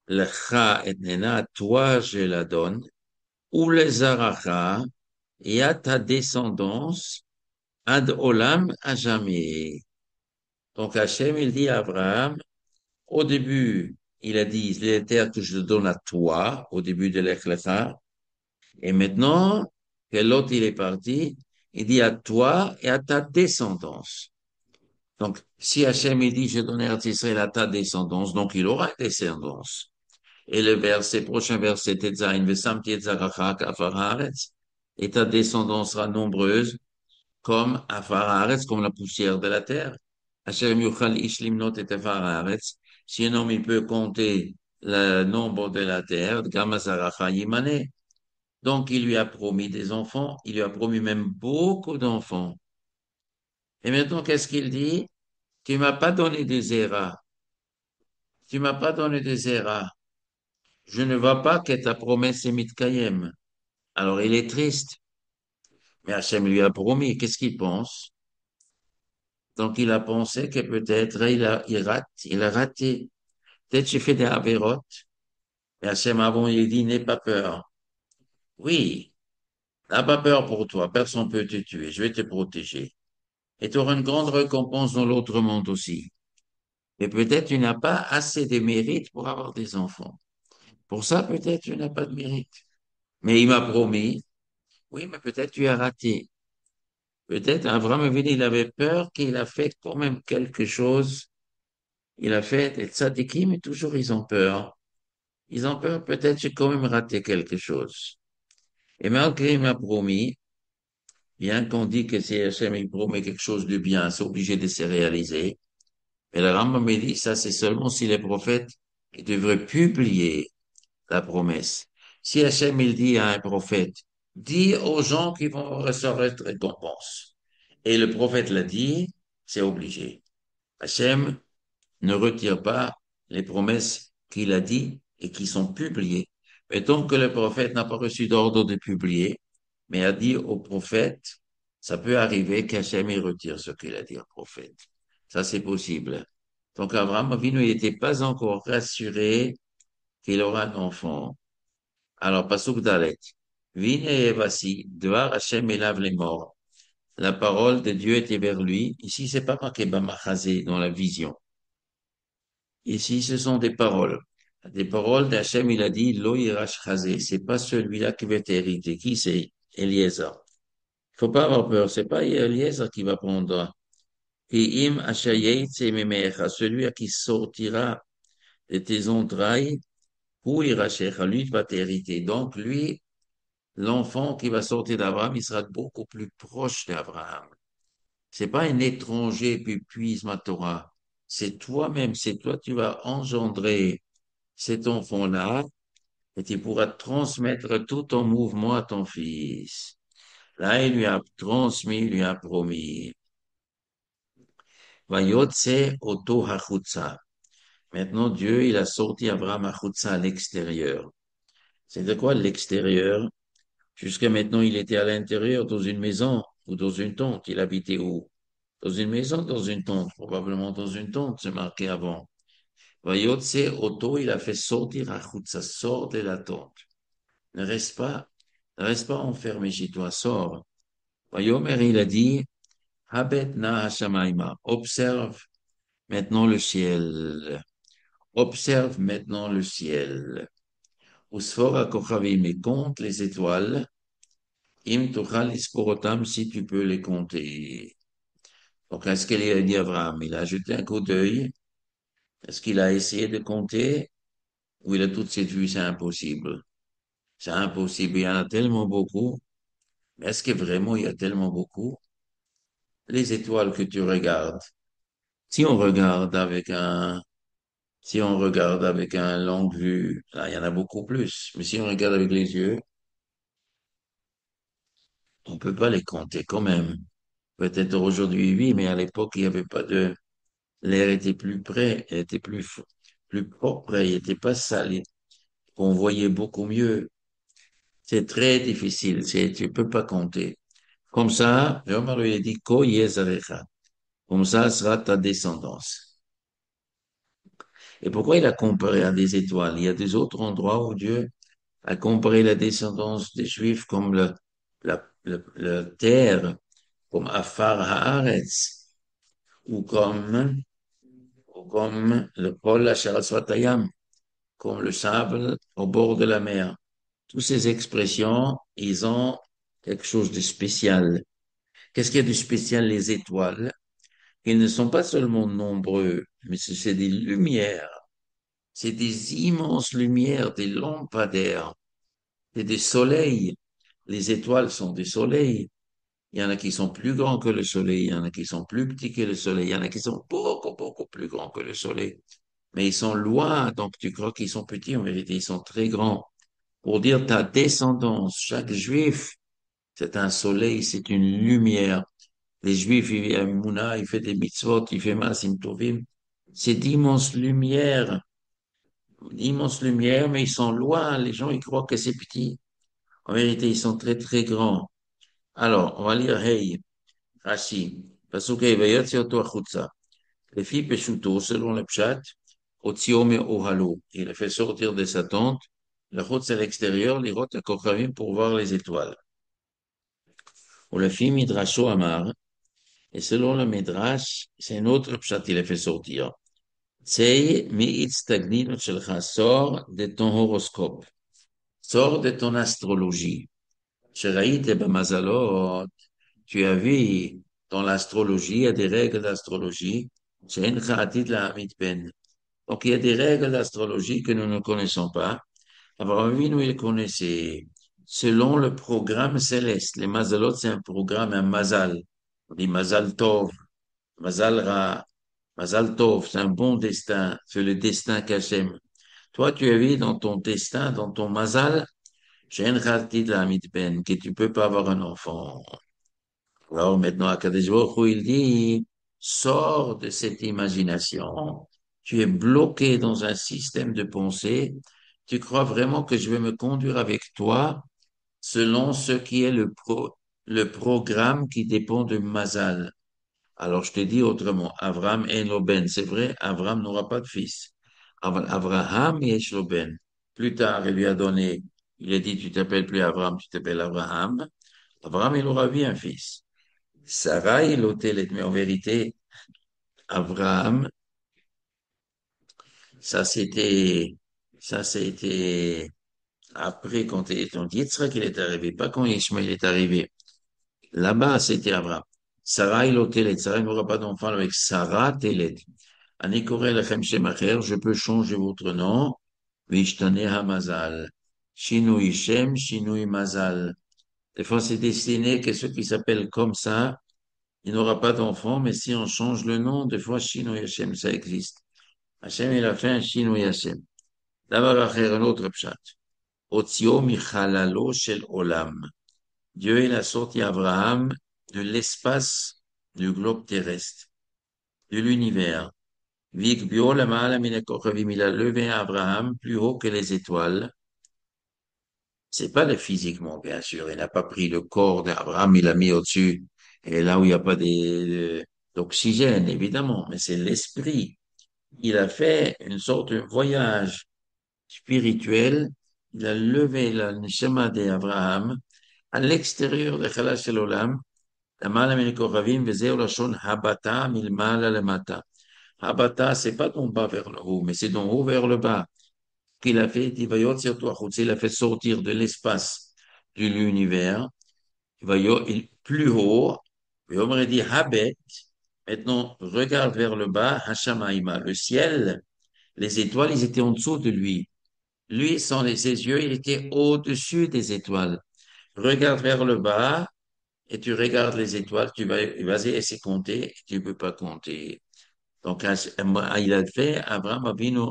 lecha et nena, toi je la donne, ou les aracha, et à ta descendance, ad olam à jamais. Donc Hachem, il dit à Abraham, au début, il a dit, les terres que je donne à toi, au début de l'Echlecha, et maintenant que l'autre il est parti, il dit à toi et à ta descendance. Donc, si Hachem il dit, je donnerai à Israël à ta descendance, donc il aura une descendance. Et le verset, prochain verset, Tetzain, Vesam Tietzaracha Kafar Haaretz, et ta descendance sera nombreuse comme Afar Haaretz, comme la poussière de la terre. Hachem Yuchal Ish Limnot et Afar Haaretz, si un homme il peut compter le nombre de la terre, Gamazaracha Yimane. Donc, il lui a promis des enfants, il lui a promis même beaucoup d'enfants. Et maintenant, qu'est-ce qu'il dit? Tu m'as pas donné des eras. Tu m'as pas donné des eras. Je ne vois pas que ta promesse est mitkayem. Alors, il est triste. Mais Hachem lui a promis. Qu'est-ce qu'il pense? Donc, il a pensé que peut-être il a raté. Peut-être j'ai fait des avérotes. Mais Hachem avant, il dit, n'aie pas peur. Oui, n'aie pas peur pour toi. Personne ne peut te tuer. Je vais te protéger. Et tu auras une grande récompense dans l'autre monde aussi. Et peut-être tu n'as pas assez de mérite pour avoir des enfants. Pour ça, peut-être tu n'as pas de mérite. Mais il m'a promis, oui, mais peut-être tu as raté. Peut-être Abraham Avinu, il avait peur qu'il a fait quand même quelque chose. Il a fait des tzadikim, mais toujours ils ont peur. Ils ont peur, peut-être j'ai quand même raté quelque chose. Et malgré il m'a promis, bien qu'on dit que si Hachem il promet quelque chose de bien, c'est obligé de se réaliser. Mais le Rambam me dit, ça c'est seulement si les prophètes ils devraient publier la promesse. Si Hachem il dit à un prophète, dis aux gens qui vont recevoir cette récompense. Et le prophète l'a dit, c'est obligé. Hachem ne retire pas les promesses qu'il a dit et qui sont publiées. Mais tant que le prophète n'a pas reçu d'ordre de publier, mais a dit au prophète, ça peut arriver qu'Hachem il retire ce qu'il a dit au prophète. Ça, c'est possible. Donc, Abraham Avinu n'était pas encore rassuré qu'il aura un enfant. Alors, Pasuk Dalet. Vine et voici, Dvar Hachem élave les morts. La parole de Dieu était vers lui. Ici, c'est pas marqué Bamachazé dans la vision. Ici, ce sont des paroles. Des paroles d'Hachem, il a dit, Lo Yirash Chazé. C'est pas celui-là qui va t'hériter. Qui c'est? Eliezer. Faut pas avoir peur. C'est pas Eliezer qui va prendre. Ki im Hashayet Memecha. Celui à qui sortira de tes entrailles, où Irachecha. Lui va t'hériter. Donc, lui, l'enfant qui va sortir d'Abraham, il sera beaucoup plus proche d'Abraham. C'est pas un étranger puis puise ma Torah. C'est toi-même, c'est toi, tu vas engendrer cet enfant-là et tu pourras transmettre tout ton mouvement à ton fils. Là, il lui a transmis, il lui a promis. Vayotse oto hachutza. Maintenant, Dieu, il a sorti Abraham hachutza à l'extérieur. C'est de quoi l'extérieur? Jusqu'à maintenant, il était à l'intérieur, dans une maison ou dans une tente. Il habitait où? Dans une maison, dans une tente, probablement dans une tente, c'est marqué avant. Vayotse Otto, il a fait sortir Achutza, sort de la tente. Ne reste pas enfermé chez toi, sors. Vayomer, il a dit, Habet na Hashamaima, observe maintenant le ciel. Observe maintenant le ciel. Usfora Kochavim, et compte les étoiles. Im Tochal Isporotam, si tu peux les compter. Donc, est-ce qu'il a dit Abraham? Il a jeté un coup d'œil. Est-ce qu'il a essayé de compter? où il a toute cette vue, c'est impossible. C'est impossible. Il y en a tellement beaucoup. Mais est-ce que vraiment il y a tellement beaucoup? Les étoiles que tu regardes, si on regarde avec un, si on regarde avec un longue vue, là, il y en a beaucoup plus. Mais si on regarde avec les yeux, on peut pas les compter quand même. Peut-être aujourd'hui, oui, mais à l'époque, il n'y avait pas de, l'air était plus près, il était plus propre, il n'était pas sale. On voyait beaucoup mieux. C'est très difficile, tu peux pas compter. Comme ça, Omar lui a dit, Ko yezarecha. Comme ça sera ta descendance. Et pourquoi il a comparé à des étoiles? Il y a des autres endroits où Dieu a comparé la descendance des Juifs comme la terre, comme Afar Haaretz, ou comme le Kol Asher Svatayam, comme le sable au bord de la mer. Toutes ces expressions, ils ont quelque chose de spécial. Qu'est-ce qu'il y a de spécial, les étoiles? Ils ne sont pas seulement nombreux, mais c'est des lumières. C'est des immenses lumières, des lampadaires, et des soleils. Les étoiles sont des soleils. Il y en a qui sont plus grands que le soleil, il y en a qui sont plus petits que le soleil, il y en a qui sont beaucoup, beaucoup plus grands que le soleil. Mais ils sont loin, donc tu crois qu'ils sont petits, en vérité, ils sont très grands. Pour dire ta descendance, chaque juif, c'est un soleil, c'est une lumière. Les juifs, il y a Mouna, il fait des mitzvot, il fait Maasim Tovim. C'est d'immenses lumières, mais ils sont loin. Les gens, ils croient que c'est petit. En vérité, ils sont très, très grands. Alors, on va lire Hey, Rashi. Pasuk Hey, Vayotzi oto achutza. Les filles Peshuto, selon le pshat, Otzio me ohalo. Il a fait sortir de sa tente. La route, c'est à l'extérieur, les routes à Kochavim pour voir les étoiles. Ou la fille Midrasho Amar. Et selon le Midrash, c'est un autre pshat qu'il a fait sortir. Tsei mi'itz tagninut shelcha. Sors de ton horoscope. Sors de ton astrologie. Sheraïte b'mazalot. Tu as vu, dans l'astrologie, il y a des règles d'astrologie. She'en cha'atid la'amid ben. Donc, il y a des règles d'astrologie que nous ne connaissons pas. Abraham Avinu, il connaissait. Selon le programme céleste, les mazalot, c'est un programme, un mazal. On dit mazal tov, mazal ra, mazal tov, c'est un bon destin. C'est le destin qu'Hachem. Toi, tu as vu dans ton destin, dans ton mazal, she'en cha'atid la'amid ben, que tu peux pas avoir un enfant. Alors maintenant, Akadosh Baruch Hu, il dit, sors de cette imagination. Tu es bloqué dans un système de pensée. Tu crois vraiment que je vais me conduire avec toi selon ce qui est le programme qui dépend de Mazal. Alors je te dis autrement, Abraham et Loben, c'est vrai, Abraham n'aura pas de fils. Abraham et Loben. Plus tard, il lui a donné, il a dit, tu t'appelles plus Abraham, tu t'appelles Abraham. Abraham, il aura vu un fils. Sarah, il ôtait mais en vérité, Abraham, ça c'était, ça c'était après quand Yitzhak il est arrivé, pas quand Ishmaël est arrivé. Là-bas, c'était Abraham. Sarah, il ôtait Sarah n'aura pas d'enfant avec Sarah Télet. Ani koreh lechem shem acher, je peux changer votre nom. Vishtane hamazal. Shinui shem, shinui mazal. Des fois, c'est destiné que ceux qui s'appellent comme ça, il n'aura pas d'enfant, mais si on change le nom, des fois, Shin ou Yashem, ça existe. Hachem, il a fait un Shin ou Yashem. D'abord, un autre pshat. Otzio michalalo shel olam. Dieu, il a sorti Abraham de l'espace du globe terrestre, de l'univers. Vik bio lamala min hakochavim. Il a levé Abraham plus haut que les étoiles. C'est pas le physiquement, bien sûr. Il n'a pas pris le corps d'Abraham, il l'a mis au-dessus. Et là où il n'y a pas d'oxygène, évidemment, mais c'est l'esprit. Il a fait une sorte de voyage spirituel. Il a levé le neshama d'Abraham à l'extérieur de Chalash Olam. למעלה מן הכוכבים, וזהו לשון הבטה מלמעלה למטה. הבטה, c'est pas d'en bas vers le haut, mais c'est d'en haut vers le bas. Qu'il a fait, il a fait sortir de l'espace de l'univers, plus haut, et on aurait dit Habet, maintenant regarde vers le bas, Hashamaïma, le ciel, les étoiles, ils étaient en dessous de lui. Lui, sans ses yeux, il était au-dessus des étoiles. Regarde vers le bas et tu regardes les étoiles, vas-y essayer de compter, tu peux pas compter. Donc, il a fait Abraham Avinu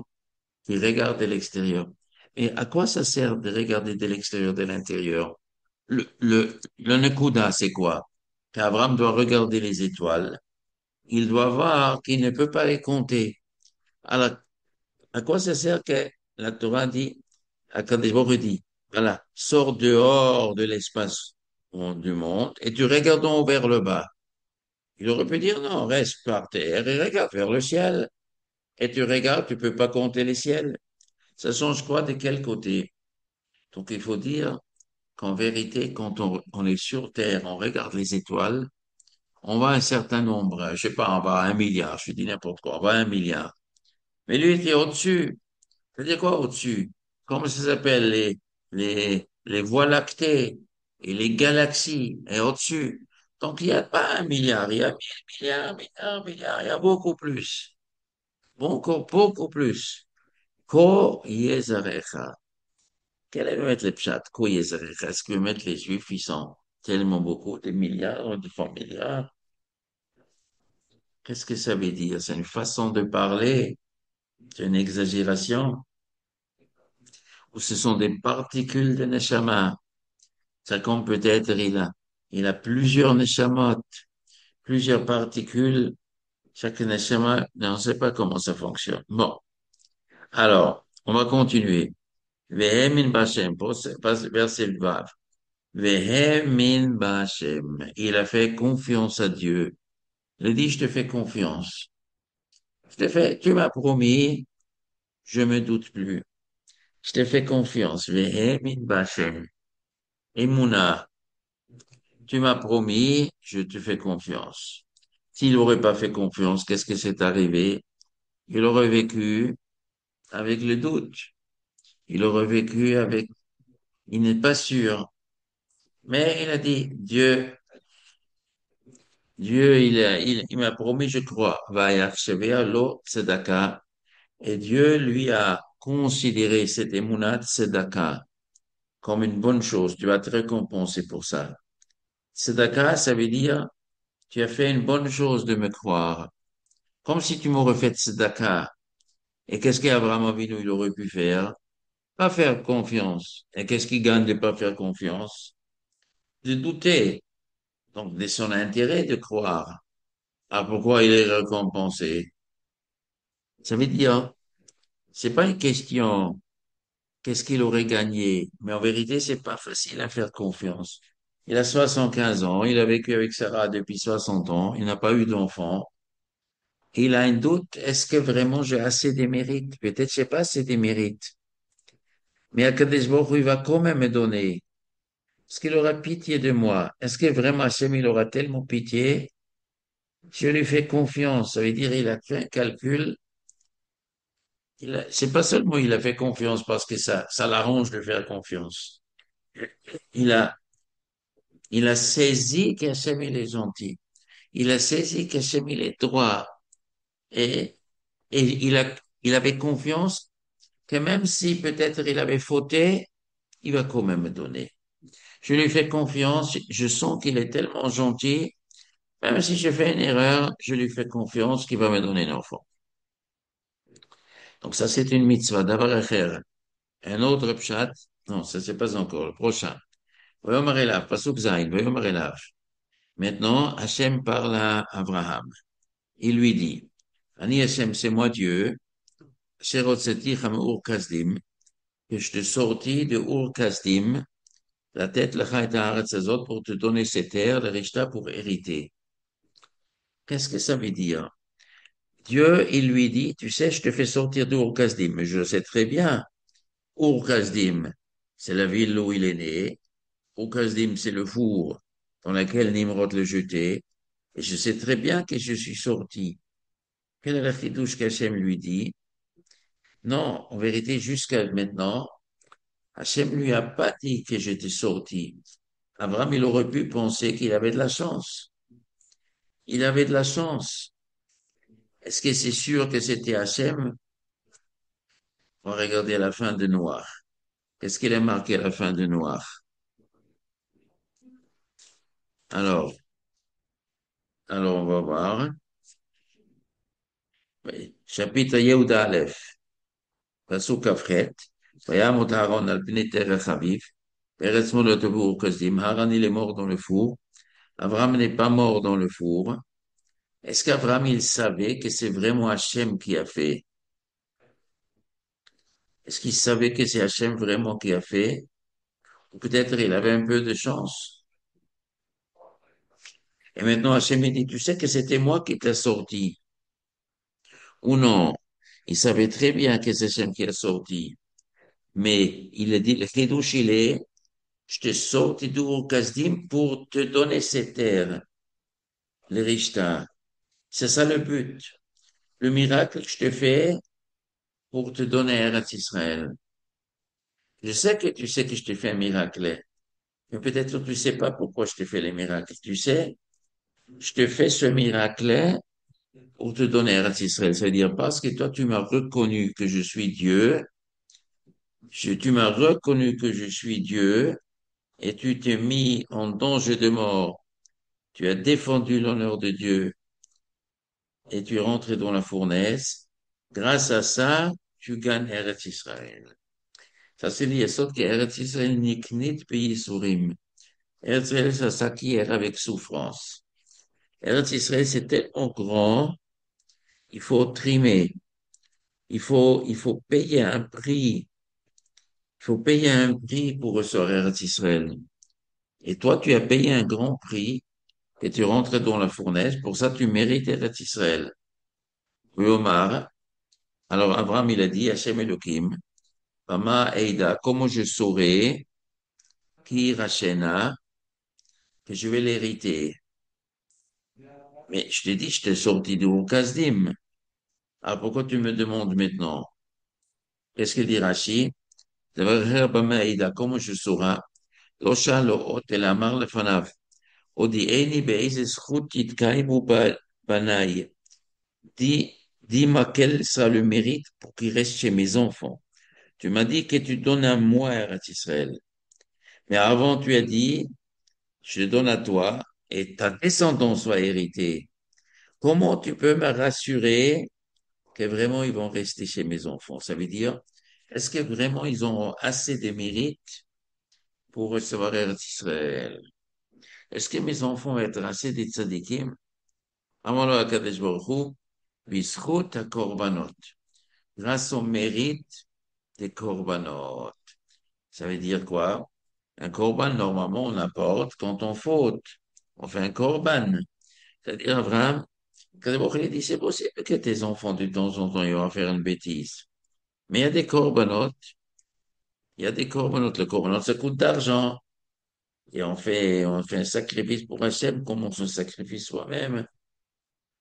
qui regarde de l'extérieur. Et à quoi ça sert de regarder de l'extérieur, de l'intérieur? Le Nekuda, c'est quoi? Qu'Abraham doit regarder les étoiles. Il doit voir qu'il ne peut pas les compter. Alors, à quoi ça sert que la Torah dit, à Kadesh Baruch dit, voilà, sors dehors de l'espace du monde et tu regardes vers le bas. Il aurait pu dire non, reste par terre et regarde vers le ciel. Et tu regardes, tu peux pas compter les ciels. Ça change quoi de quel côté? Donc il faut dire qu'en vérité, quand on est sur Terre, on regarde les étoiles, on voit un certain nombre, je sais pas, on va à 1 milliard, je dis n'importe quoi, on va à 1 milliard. Mais lui, il est au-dessus. C'est-à-dire quoi au-dessus? Comment ça s'appelle? Les voies lactées et les galaxies et au-dessus. Donc il n'y a pas 1 milliard, il y a 1 000 milliards, milliards, milliards, il y a beaucoup plus. Beaucoup, beaucoup plus. Ko Yezarecha. Quel est le mettre le pshat? Ko Yezarecha. Est-ce que mettre les Juifs, ils sont tellement beaucoup, des milliards, des fois milliards? Qu'est-ce que ça veut dire? C'est une façon de parler, c'est une exagération, ou ce sont des particules de neshama? Ça compte peut-être, il a plusieurs neshamot, plusieurs particules. Chaque neshama, on ne sait pas comment ça fonctionne. Bon. Alors, on va continuer. Vehemin Bashem, verset Vav. Vehemin Bashem. Il a fait confiance à Dieu. Il a dit, je te fais confiance. Tu m'as promis, je me doute plus. Je te fais confiance. Vehemin Bashem. Emouna. Tu m'as promis, je te fais confiance. S'il n'aurait pas fait confiance, qu'est-ce que c'est arrivé? Il aurait vécu avec le doute. Il aurait vécu avec, il n'est pas sûr. Mais il a dit, Dieu, il m'a promis, je crois, va lo tzedaka. Et Dieu lui a considéré cette émounat tzedaka comme une bonne chose. Tu vas te récompenser pour ça. Tzedaka, ça veut dire, tu as fait une bonne chose de me croire. Comme si tu m'aurais fait tzedaka. Et qu'est-ce qu'Abraham Avinu, il aurait pu faire? Pas faire confiance. Et qu'est-ce qu'il gagne de pas faire confiance? De douter. Donc, de son intérêt de croire. Ah, pourquoi il est récompensé? Ça veut dire, c'est pas une question, qu'est-ce qu'il aurait gagné? Mais en vérité, c'est pas facile à faire confiance. Il a 75 ans, il a vécu avec Sarah depuis 60 ans, il n'a pas eu d'enfant. Il a un doute, est-ce que vraiment j'ai assez de mérites? Peut-être j'ai pas assez de mérites. Mais Akadosh Baruch Hu, il va quand même me donner. Est-ce qu'il aura pitié de moi? Est-ce que vraiment Hachem, il aura tellement pitié? Je lui fais confiance. Ça veut dire, il a fait un calcul. C'est pas seulement il a fait confiance parce que ça l'arrange de faire confiance. Il a, il a saisi qu'Hachem, il est gentil. Il a saisi qu'Hachem, il est droit. Et, et il avait confiance que même si peut-être il avait fauté, il va quand même me donner. Je lui fais confiance. Je sens qu'il est tellement gentil. Même si je fais une erreur, je lui fais confiance qu'il va me donner un enfant. Donc ça, c'est une mitzvah. D'abord, un autre pshat. Non, ça, c'est pas encore. Le prochain. Voyons Elav, Pasuk Zayin, voyons Elav. Maintenant, Hachem parle à Abraham. Il lui dit, Ani Hachem, c'est moi Dieu, Sherotzeti Cham Ur Kasdim, que je te sortis de Ur Kasdim, la tête, la chayta haaretz azot, pour te donner ces terres, le rishta pour hériter. Qu'est-ce que ça veut dire? Dieu, il lui dit, tu sais, je te fais sortir d'Ur Kasdim, mais je le sais très bien. Ur Kasdim, c'est la ville où il est né. Ur Kasdim, c'est le four dans lequel Nimrod le jetait. Et je sais très bien que je suis sorti. Quelle est la chidouche qu'Hachem lui dit? Non, en vérité, jusqu'à maintenant, Hachem lui a pas dit que j'étais sorti. Abraham, il aurait pu penser qu'il avait de la chance. Il avait de la chance. Est-ce que c'est sûr que c'était Hachem? On va regarder la fin de Noir. Qu'est-ce qu'il est marqué à la fin de Noir? Alors, alors on va voir. Oui. Chapitre Yehuda Aleph. Pasuk Kafret. Vayamot Aaron al pnei terech aviv. Eretz molot v'ur kozdim. Haran, il est mort dans le four. Abraham n'est pas mort dans le four. Est-ce qu'Abraham, il savait que c'est vraiment Hachem qui a fait? Est-ce qu'il savait que c'est Hachem vraiment qui a fait? Ou peut-être il avait un peu de chance. Et maintenant Hachem il dit, tu sais que c'était moi qui t'ai sorti. Ou non. Il savait très bien que c'est Hachem qui a sorti. Mais il a dit, le Kiddush, il est, je te sorti d'Ur Kasdim pour te donner ces terres, les Rishta. C'est ça le but. Le miracle que je te fais pour te donner Eretz Israël. Je sais que tu sais que je te fais un miracle. Mais peut-être que tu sais pas pourquoi je te fais les miracles. Tu sais, je te fais ce miracle pour te donner Eretz Israël. C'est-à-dire parce que toi, tu m'as reconnu que je suis Dieu. Tu m'as reconnu que je suis Dieu et tu t'es mis en danger de mort. Tu as défendu l'honneur de Dieu et tu es rentré dans la fournaise. Grâce à ça, tu gagnes Eretz Israël. Ça, c'est l'Yesod que Eretz Israël niknit b'yisurim. Eretz Israël, ça s'acquiert avec souffrance. Eretz Israël, c'est tellement grand, il faut trimer. Il faut payer un prix. Il faut payer un prix pour recevoir Eretz Israël. Et toi, tu as payé un grand prix et tu rentres dans la fournaise. Pour ça, tu mérites Eretz Israël. Oui, Omar. Alors, Abraham, il a dit, Hachem Elohim, Mama Eida, comment je saurai qui Rachena, que je vais l'hériter? Mais je t'ai dit, je t'ai sorti de Kasdim. Alors, pourquoi tu me demandes maintenant? Qu'est-ce que dit Rashi? Mama Eida, comment je saurai? לא שאל אות, אלא אמר לפניו, הודיעני באיזה זכות יתקיימו בניי. Dis, dis-moi quel sera le mérite pour qu'il reste chez mes enfants. Tu m'as dit que tu donnes à moi, Eretz Israël. Mais avant, tu as dit, je le donne à toi et ta descendance va hériter. Comment tu peux me rassurer que vraiment ils vont rester chez mes enfants? Ça veut dire, est-ce que vraiment ils auront assez de mérite pour recevoir Eretz Israël? Est-ce que mes enfants vont être assez des tzadikim? אמר לו הקדוש ברוך הוא, בזכות הקורבנות, grâce au mérite des korbanot. Ça veut dire quoi? Un korban, normalement, on apporte quand on faute. On fait un korban. C'est-à-dire, Abraham, Kadosh Baruch Hu, il dit, c'est possible que tes enfants, de temps en temps, ils vont faire une bêtise. Mais il y a des korbanot, il y a des korbanot. Le korbanot, ça coûte d'argent. Et on fait un sacrifice pour Hachem, comme on se sacrifie soi-même.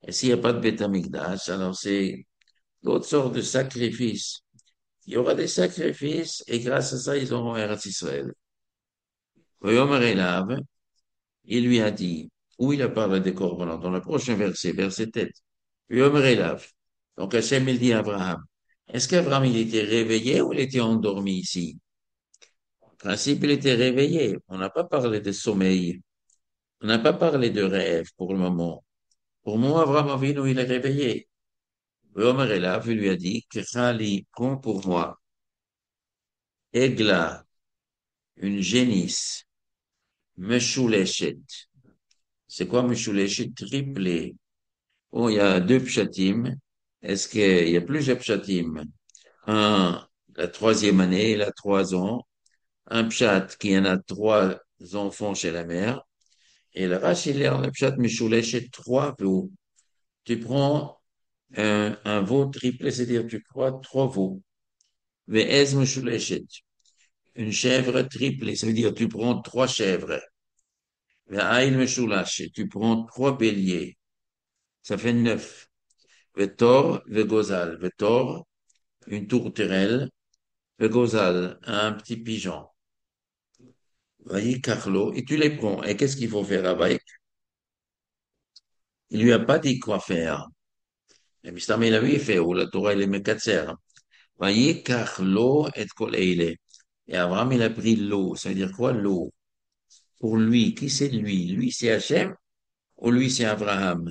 Et s'il n'y a pas de Beth Amikdash, alors c'est d'autres sortes de sacrifices. Il y aura des sacrifices et grâce à ça, ils auront Eretz Israël. Voyomer Elav, il lui a dit, où il a parlé des corbanotes, dans le prochain verset, verset 7. Voyomer Elav. Donc Hachem, il dit à Abraham, est-ce qu'Abraham, il était réveillé ou il était endormi ici? En principe, il était réveillé. On n'a pas parlé de sommeil. On n'a pas parlé de rêve pour le moment. Pour moi, Abraham Avinu, il est réveillé. Voyomer Elav, il lui a dit, Kechali, prends pour moi, Egla, une génisse, Meshuleshet. C'est quoi Meshuleshet? Triplé. Bon, il y a deux pshatim. Est-ce qu'il y a plusieurs pshatim? Un, la troisième année, il a 3 ans. Un pshat qui en a 3 enfants chez la mère. Et le Rashi, il est en le pshat Meshuleshet 3 veaux. Tu prends un veau triplé, c'est-à-dire tu prends 3 veaux. Ve'ez Meshuleshet. Une chèvre triplée, ça veut dire tu prends 3 chèvres. Ve'aïl Meshulash, tu prends 3 béliers. Ça fait 9. Vetor, vegozal. Vetor, une tourterelle. Vegozal, un petit pigeon. Voyez, Carlo, et tu les prends. Et qu'est-ce qu'il faut faire avec? Il lui a pas dit quoi faire. Mais Mistam, il a vu, il fait, ou la Torah, il est mékatser. Vayikach lo et kol eile. Et Abraham, il a pris l'eau. Ça veut dire quoi, l'eau? Pour lui, qui c'est lui? Lui, c'est Hachem ou lui, c'est Abraham?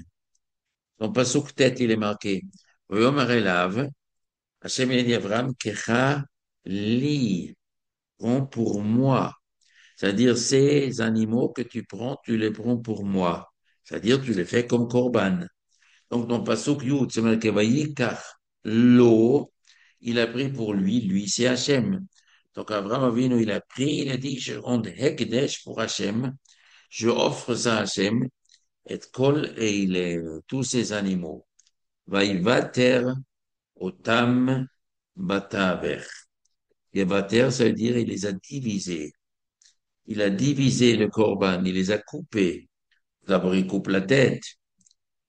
Dans le pasuk tête, il est marqué. Voyomer elav, Hachem, il a dit à Abraham, kecha li, prends pour moi. C'est-à-dire, ces animaux que tu prends, tu les prends pour moi. C'est-à-dire, tu les fais comme korban. Donc, dans Pasuk Yud, c'est marqué, Vayikach l'eau, il a pris pour lui, c'est Hachem. Donc, Abraham Avinu, il a pris, il a dit, je rends Hekdesh pour Hachem, je offre ça à Hachem, et kol et il est tous ces animaux. Vaïvater otam bataver. Et vater, ça veut dire, il les a divisés. Il a divisé le korban, il les a coupés. D'abord, il coupe la tête,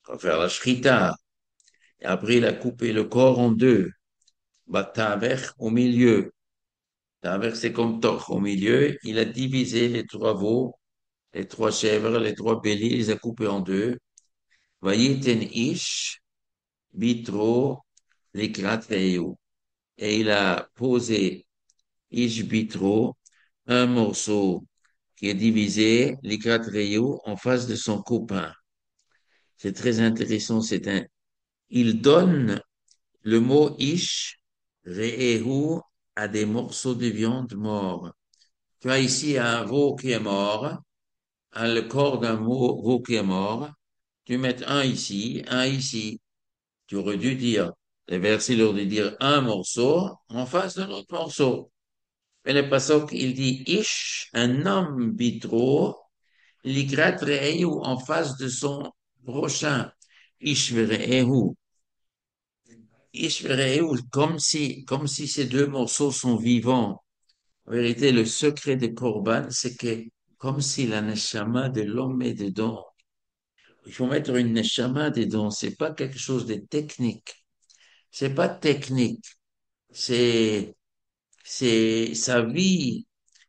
pour faire la shrita. Et après, il a coupé le corps en deux. Bataver au milieu. Taver, c'est comme toch au milieu. Il a divisé les trois veaux, les trois chèvres, les trois béliers, il les a coupés en deux. Vayiten ish, bitro, likrat veyu. Et il a posé ish bitro, un morceau qui est divisé, likrat veyu, en face de son copain. C'est très intéressant. Il donne le mot ish, re'ehu, à des morceaux de viande morts. Tu as ici un veau qui est mort, le corps d'un veau qui est mort. Tu mets un ici, un ici. Tu aurais dû dire, le verset leur dit dire un morceau en face d'un autre morceau. Mais le passage, il dit ish, un homme bitro, ligrat re'ehu, en face de son prochain. Ish ve'ehu. Ishverehu, comme si ces deux morceaux sont vivants. En vérité, le secret de Corban, c'est que comme si la neshama de l'homme est dedans. Il faut mettre une neshama dedans. C'est pas quelque chose de technique. C'est pas technique. C'est, c'est sa vie.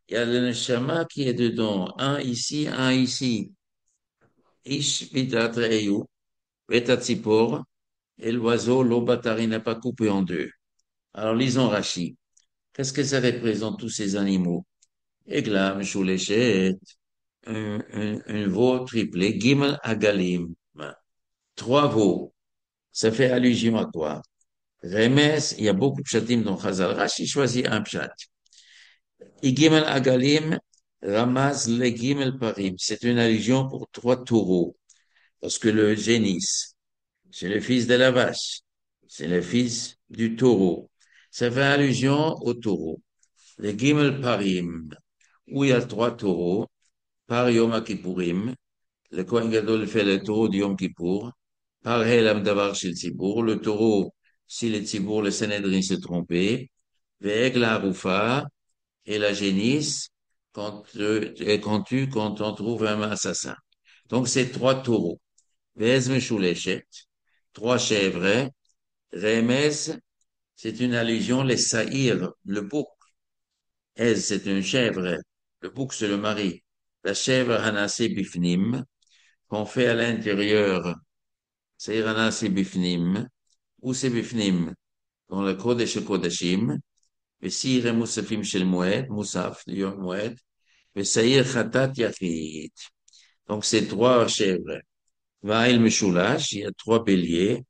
Il y a le neshama qui est dedans. Un ici, un ici. Ish vitatreyu, vetatzipor, et l'oiseau, l'obatari n'est pas coupé en deux. Alors, lisons Rashi. Qu'est-ce que ça représente, tous ces animaux? Eglam, Shoulechet, un veau triplé, Gimel Agalim, trois veaux. Ça fait allusion à quoi? Remes, il y a beaucoup de chatim dans Chazal. Rashi choisit un pshat. Et Gimel Agalim, Ramaz le Gimel Parim. C'est une allusion pour trois taureaux. Parce que le génis, c'est le fils de la vache. C'est le fils du taureau. Ça fait allusion au taureau. Le Gimel Parim, où il y a trois taureaux, par Yom Kippourim, le Kohen Gadol fait le taureau du Yom Kippour, par Helam Davar Shel Tzibour, le taureau, si le Tzibour, le Sanhedrin s'est trompé, Ve'eg la Haroufa, et la génisse, quand on trouve un assassin. Donc, c'est trois taureaux. Ve'ez Meshuleshet, trois chèvres, Remez, c'est une allusion, les Saïr, le bouc. Ez, c'est une chèvre. Le bouc, c'est le mari. La chèvre, Hanasé Bifnim, qu'on fait à l'intérieur, c'est Hanasé Bifnim. Où c'est Bifnim? Dans le Kodesh Kodashim. Vesir Moussafim Shel Moed, Moussaf, du Yom Moed. Vesaïr Khatat Yachid. Donc, c'est trois chèvres. Va'il Meshulash, il y a trois béliers.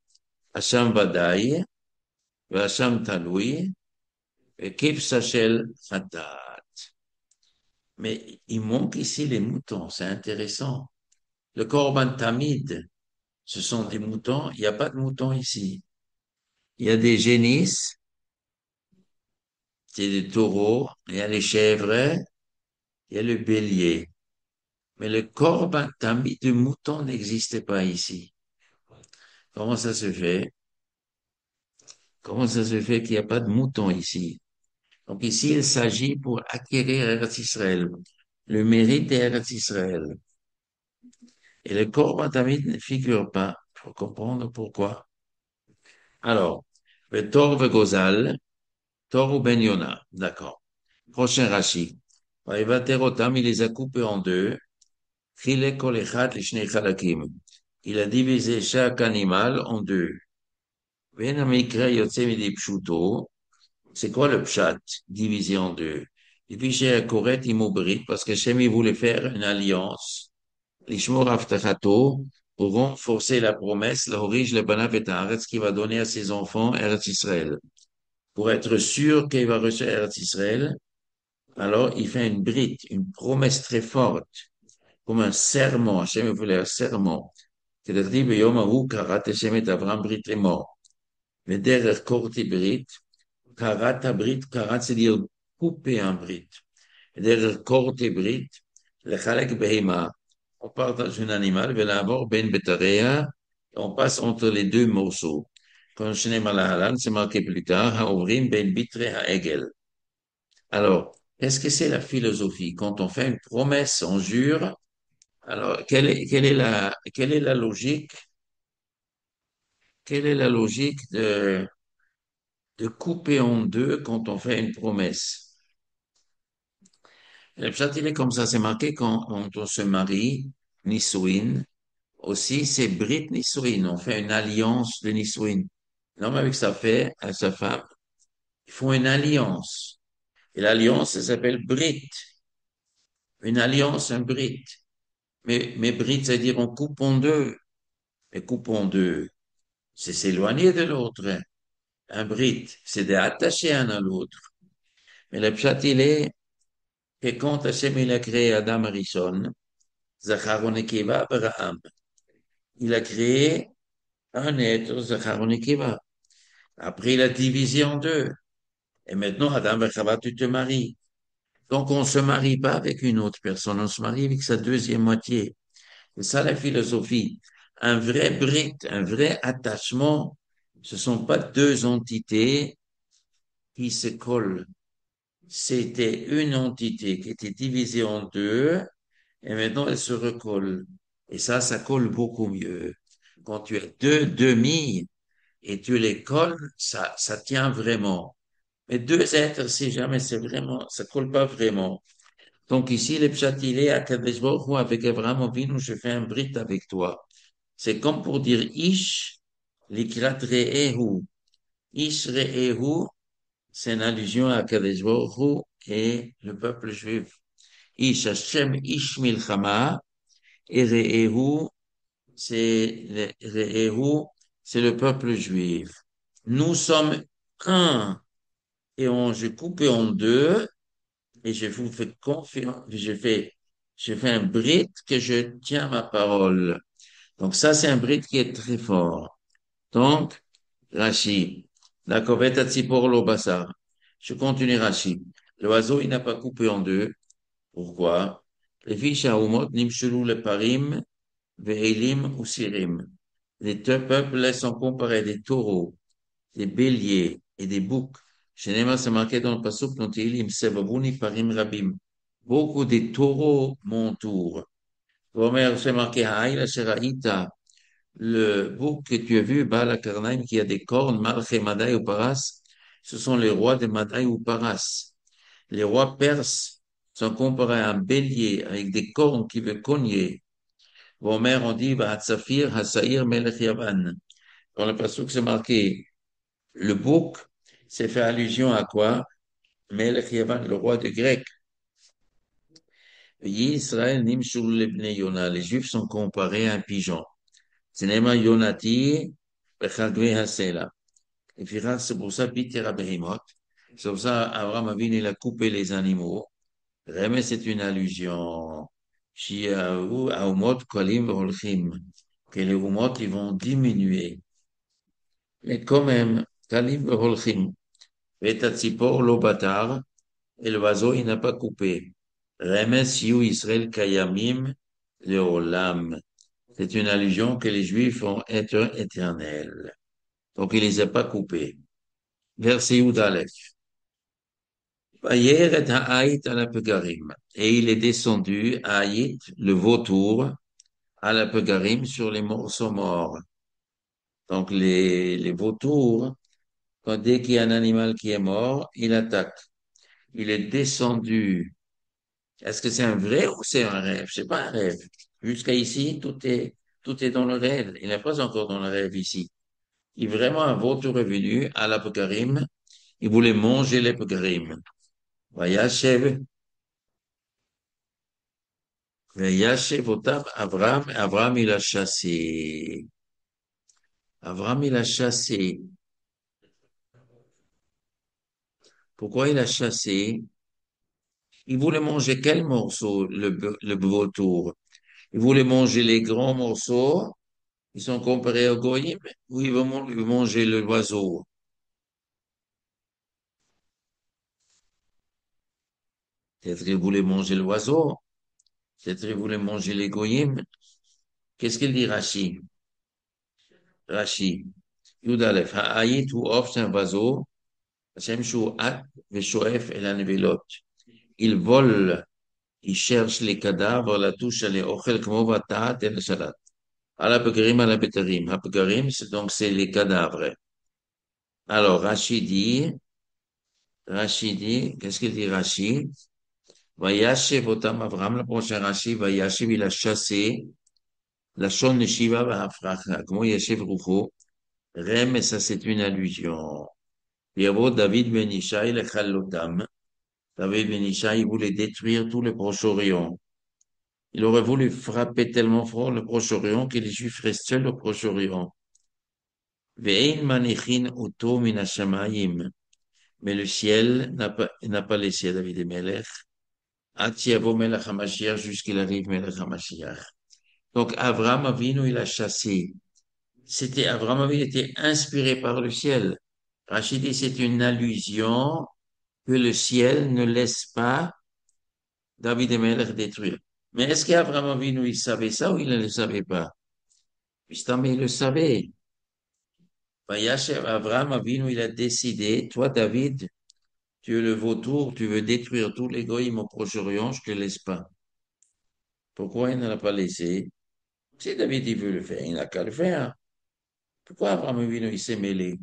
Hacham Vadaï, Hacham Taloui, et Kipsa Shel Khatat. Mais il manque ici les moutons, c'est intéressant. Le Korban Tamid, ce sont des moutons, il n'y a pas de moutons ici. Il y a des génisses, c'est des taureaux, il y a les chèvres, il y a le bélier. Mais le Korban Tamid de mouton n'existe pas ici. Comment ça se fait? Comment ça se fait qu'il n'y a pas de moutons ici? Donc ici, il s'agit pour acquérir Eretz Israël, le mérite d'Eretz Israël. Et le Korban Tamid ne figure pas. Il faut comprendre pourquoi. Alors, le Tor Gozal, Tor ou Ben Yona, d'accord. Prochain Rashi. Vaïvaterotam, il les a coupés en deux. Chilek kol echad lishnei chalakim. Il a divisé chaque animal en deux. Ven hamikra yotze midi pshuto. C'est quoi le pshat divisé en deux? Et puis chez Koret Imobrit, parce que Shem il voulait faire une alliance, l'Ishmor Avtachato, pour renforcer la promesse, l'Orige le Banav et Haaretz qui va donner à ses enfants Eretz Israël. Pour être sûr qu'il va recevoir Eretz Israël, alors il fait une brite, une promesse très forte, comme un serment. Hachem voulait un serment. כדכתיב ביום ההוא כרת השם את אברהם ברית לאמור. ודרך כורתי ברית, כרת הברית, כרת c'est dire couper un brite. ודרך כורתי ברית, לחלק בהמה. On partage un animal, ולעבור בין בתריה, on passe entre les deux morceaux. Quand שנאמר להלן, c'est marqué plus tard, העוברים בין בתרי העגל. Alors, qu'est-ce que c'est la philosophie? Quand on fait une promesse, on jure. Alors, quelle est la logique? Quelle est la logique de couper en deux quand on fait une promesse? Le pshat, il est comme ça, c'est marqué quand on se marie, Nisuin. Aussi, c'est Brit Nisuin. On fait une alliance de Nisuin. L'homme avec sa femme, ils font une alliance. Et l'alliance, elle s'appelle Brit. Une alliance, un Brit. Mais Brit, c'est-à-dire on coupe en deux. Mais coupe en deux, c'est s'éloigner de l'autre. Un Brit, c'est d'attacher un à l'autre. Mais le pshat, il est que quand Hachem il a créé Adam Arishon, Zachar Nekeva, Abraham, il a créé un être, Zachar Nekeva. Après, il a divisé en deux. Et maintenant, Adam et Chava, tu te maries. Donc, on ne se marie pas avec une autre personne, on se marie avec sa deuxième moitié. C'est ça la philosophie. Un vrai brit, un vrai attachement, ce sont pas deux entités qui se collent. C'était une entité qui était divisée en deux et maintenant elle se recolle. Et ça colle beaucoup mieux. Quand tu as deux demi et tu les colles, ça tient vraiment. Mais deux êtres, si jamais c'est vraiment, ça colle pas vraiment. Donc ici, le pshat, il est à Kadesh Baruch Hu, avec Abraham Avinu, je fais un brit avec toi. C'est comme pour dire Ish, likrat re'ehu. Ish re'ehu, c'est une allusion à Kadesh Baruch Hu et le peuple juif. Ish Hashem Ish Milchama, et re'ehu, re'ehu, c'est le peuple juif. Nous sommes un, et je coupe en deux, et je vous fais confiance, je fais un brit que je tiens ma parole. Donc ça, c'est un brit qui est très fort. Donc, Rashi, la covette à tzipor lo basar. Je continue Rashi. L'oiseau, il n'a pas coupé en deux. Pourquoi? Les fiches à Umot, nimshulu le parim, ve'elim ou sirim. Les deux peuples sont comparés des taureaux, des béliers et des boucs. Chez c'est marqué dans le pasuk, dans Tehillim, sebabuni parim rabim. Beaucoup de taureaux m'entourent. Omer, c'est marqué, Haïla Sheraïta, le bouc que tu as vu, Baal Karnaim, qui a des cornes, Malché, Madaï ou Paras, ce sont les rois de Madaï ou Paras. Les rois perses sont comparés à un bélier avec des cornes qui veut cogner. Omer, on dit, Hatzafir, Hassaïr, Melech Yavan. Dans le passage, c'est marqué, le bouc, c'est fait allusion à quoi? Melech Yavan, le roi de Grec. Israël, Nimshul, Lebnei Yona. Les Juifs sont comparés à un pigeon. Cinema Yonati, Bechagve Hasela. Et puis, c'est pour ça, Bitera Behemot. C'est pour ça, Abraham Avinu, il a coupé les animaux. Vraiment, c'est une allusion. Shiahu, Aumot, Kolim, Volchim. Que les Umot, ils vont diminuer. Mais quand même, Kalim, Volchim. Vetatzipor, Lobatar. Et l'oiseau, il n'a pas coupé. Remes, Shiu, Israël, Kayamim, Leolam. C'est une allusion que les Juifs vont être éternels. Donc, il les a pas coupés. Verset Yudalef. Vayeret ha'aït à la Pegarim. Et il est descendu à Haït, le vautour, à la Pegarim sur les morceaux morts. Donc, les vautours, dès qu'il y a un animal qui est mort, il attaque. Il est descendu. Est-ce que c'est un vrai ou c'est un rêve? C'est pas un rêve. Jusqu'à ici, tout est dans le rêve. Il n'est pas encore dans le rêve ici. Il est vraiment un vautour revenu à la Pegarim. Il voulait manger les pgrim. Vayashev, Vayashev otam Avram, Avram il a chassé. Avram il a chassé. Pourquoi il a chassé? Il voulait manger quel morceau, le vautour? Il voulait manger les grands morceaux, ils sont comparés au goyim, ou il veut manger l'oiseau? Peut-être qu'il voulait manger l'oiseau, peut-être qu'il voulait manger les goyim. Qu'est-ce qu'il dit Rashi? Rashi. Yudalef, ha'ayit hu of, c'est un oiseau, Hashem shu'at veshoef el hanevelot. Il vole, il cherche les cadavres, la touche les ochel kmo vatat et le salat. À la beterim. Hapegarim, c'est les cadavres. Alors, Rachid dit, qu'est-ce qu'il dit Rachid? Vayashev otam Avram, le prochain Rachid, Vayashev, il a chassé la shon Shiva v'afracha. Comment Yashev Rucho? Rem, et ça c'est une allusion. Yavo David ben Ishaï, le Challotam. David ben Ishaï, il voulait détruire tout le Proche-Orient. Il aurait voulu frapper tellement fort le Proche-Orient que les Juifs restaient au Proche-Orient. Ve'ein manichin uto min hashamayim. Mais le ciel n'a pas laissé David et Melech. Atiavo Melech HaMashiach jusqu'il arrive Melech HaMashiach. Donc, Abraham Avinu, il a chassé. Abraham Avinu était inspiré par le ciel. Rachid dit, c'est une allusion que le ciel ne laisse pas David et Melech détruire. Mais est-ce qu'Abraham Avinu, il savait ça ou il ne le savait pas? Justement, il le savait. Abraham Avinu, il a décidé, toi, David, tu es le vautour, tu veux détruire tous les goïms au Proche-Orient, je te laisse pas. Pourquoi il ne l'a pas laissé? Si David, il veut le faire, il n'a qu'à le faire. Pourquoi Abraham Avinu, il s'est mêlé?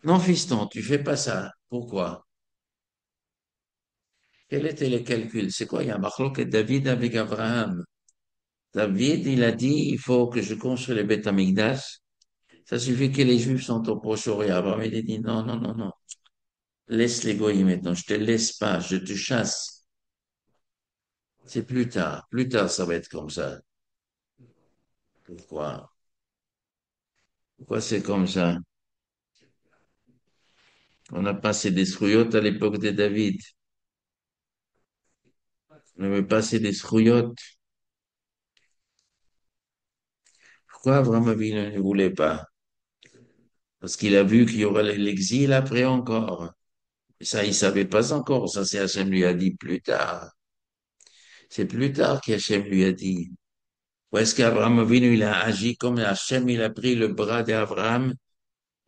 Non, fiston, tu fais pas ça. Pourquoi? Quel était le calcul? C'est quoi? Il y a un David avec Abraham. David, il a dit, il faut que je construise le Beth Amikdash. Ça suffit que les Juifs sont au Proche-Orient. Abraham, il a dit, non, non, non, non. Laisse les goyim maintenant. Je te laisse pas. Je te chasse. C'est plus tard. Plus tard, ça va être comme ça. Pourquoi? Pourquoi c'est comme ça? On a passé des srouillottes à l'époque de David. On avait passé des srouillottes. Pourquoi Abraham Avinu ne voulait pas? Parce qu'il a vu qu'il y aurait l'exil après encore. Et ça, il savait pas encore. Ça, c'est Hachem lui a dit plus tard. C'est plus tard qu'Hachem lui a dit. Ou est-ce qu'Abraham Avinu, il a agi comme Hachem, il a pris le bras d'Abraham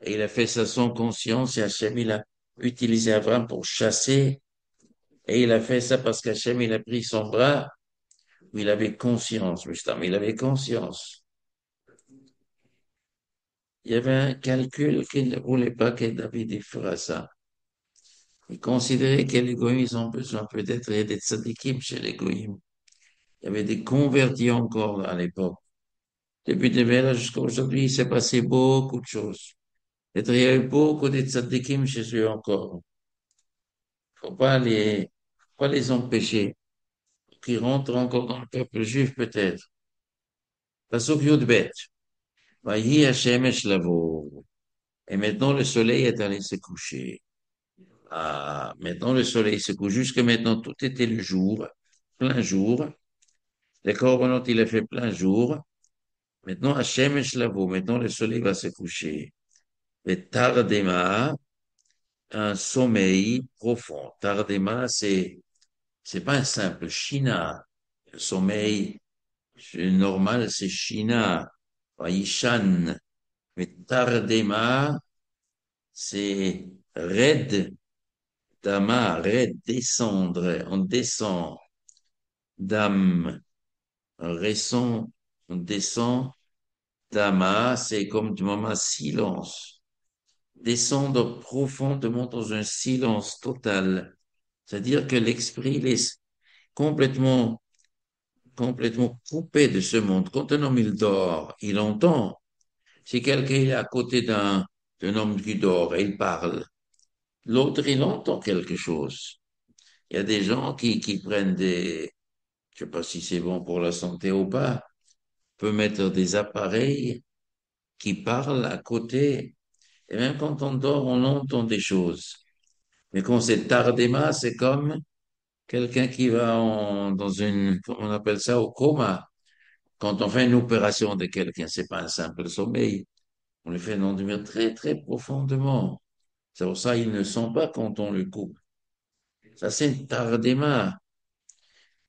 et il a fait ça sans conscience et Hachem, il a utilisé Abraham pour chasser et il a fait ça parce qu'Hachem, il a pris son bras où il avait conscience, justement, il avait conscience. Il y avait un calcul qu'il ne voulait pas que David y fera ça. Il considérait que les goïms, ils ont besoin peut-être, il y a des tzadikim chez les goïms. Il y avait des convertis encore à l'époque. Depuis Deméla jusqu'à aujourd'hui, il s'est passé beaucoup de choses. Peut-être il y a eu beaucoup de tzadikim chez eux encore. Faut pas les empêcher. Qui rentrent encore dans le peuple juif peut-être. Pasuk Yudbet. Vayi Hashemesh lavo. Et maintenant le soleil est allé se coucher. Ah, maintenant le soleil se couche. Jusque maintenant tout était le jour, plein jour. Les corbanotes il a fait plein jour. Maintenant Hashemesh lavo. Maintenant le soleil va se coucher. Et Tardema, un sommeil profond. Tardema, c'est pas un simple Shina. Le sommeil normal, c'est Shina. Vaishan. Mais Tardema, c'est Red Dama, Red, descendre. On descend. Dame, on descend. Dama, c'est comme du moment silence. Descendre profondément dans un silence total. C'est-à-dire que l'esprit il est complètement, complètement coupé de ce monde. Quand un homme il dort, il entend. Si quelqu'un est à côté d'un homme qui dort et il parle, L'autre, il entend quelque chose. Il y a des gens qui prennent des, je sais pas si c'est bon pour la santé ou pas, peut mettre des appareils qui parlent à côté. Et même quand on dort, on entend des choses. Mais quand c'est tardement, c'est comme quelqu'un qui va dans une, comment on appelle ça, au coma. Quand on fait une opération de quelqu'un, c'est pas un simple sommeil. On le fait endormir très, très profondément. C'est pour ça qu'il ne sent pas quand on le coupe. Ça, c'est tardement.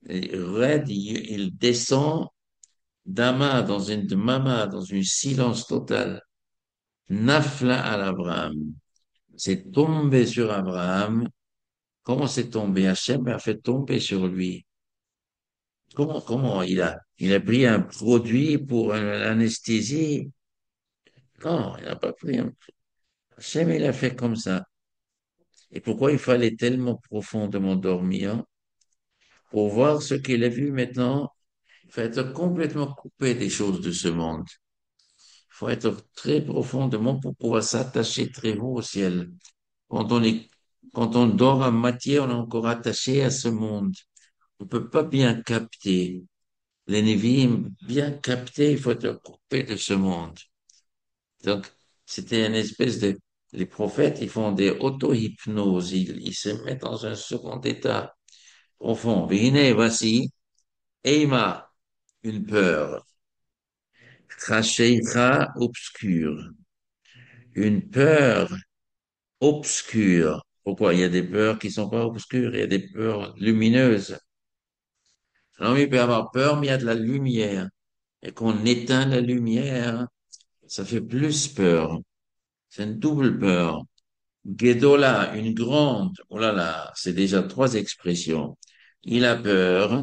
Et Red, il descend d'Ama dans une de Mama, dans un silence total. Nafla à Abraham. C'est tombé sur Abraham. Comment c'est tombé? Hachem a fait tomber sur lui. Comment il a pris un produit pour l'anesthésie? Non, il n'a pas pris un. Hachem, il a fait comme ça. Et pourquoi il fallait tellement profondément dormir? Pour voir ce qu'il a vu maintenant. Il faut être complètement coupé des choses de ce monde. Il faut être très profondément pour pouvoir s'attacher très haut au ciel. Quand on est, quand on dort en matière, on est encore attaché à ce monde. On peut pas bien capter. Les Nevi'im, bien capter, il faut être coupé de ce monde. Donc, c'était une espèce de, les prophètes, ils font des auto-hypnoses, ils se mettent dans un second état profond. Venez, voici, Eima, une peur. Krasheira, obscure. Une peur obscure. Pourquoi? Il y a des peurs qui sont pas obscures, il y a des peurs lumineuses. L'homme, il peut avoir peur, mais il y a de la lumière. Et qu'on éteint la lumière, ça fait plus peur. C'est une double peur. Gedola, une grande. Oh là là, c'est déjà trois expressions. Il a peur,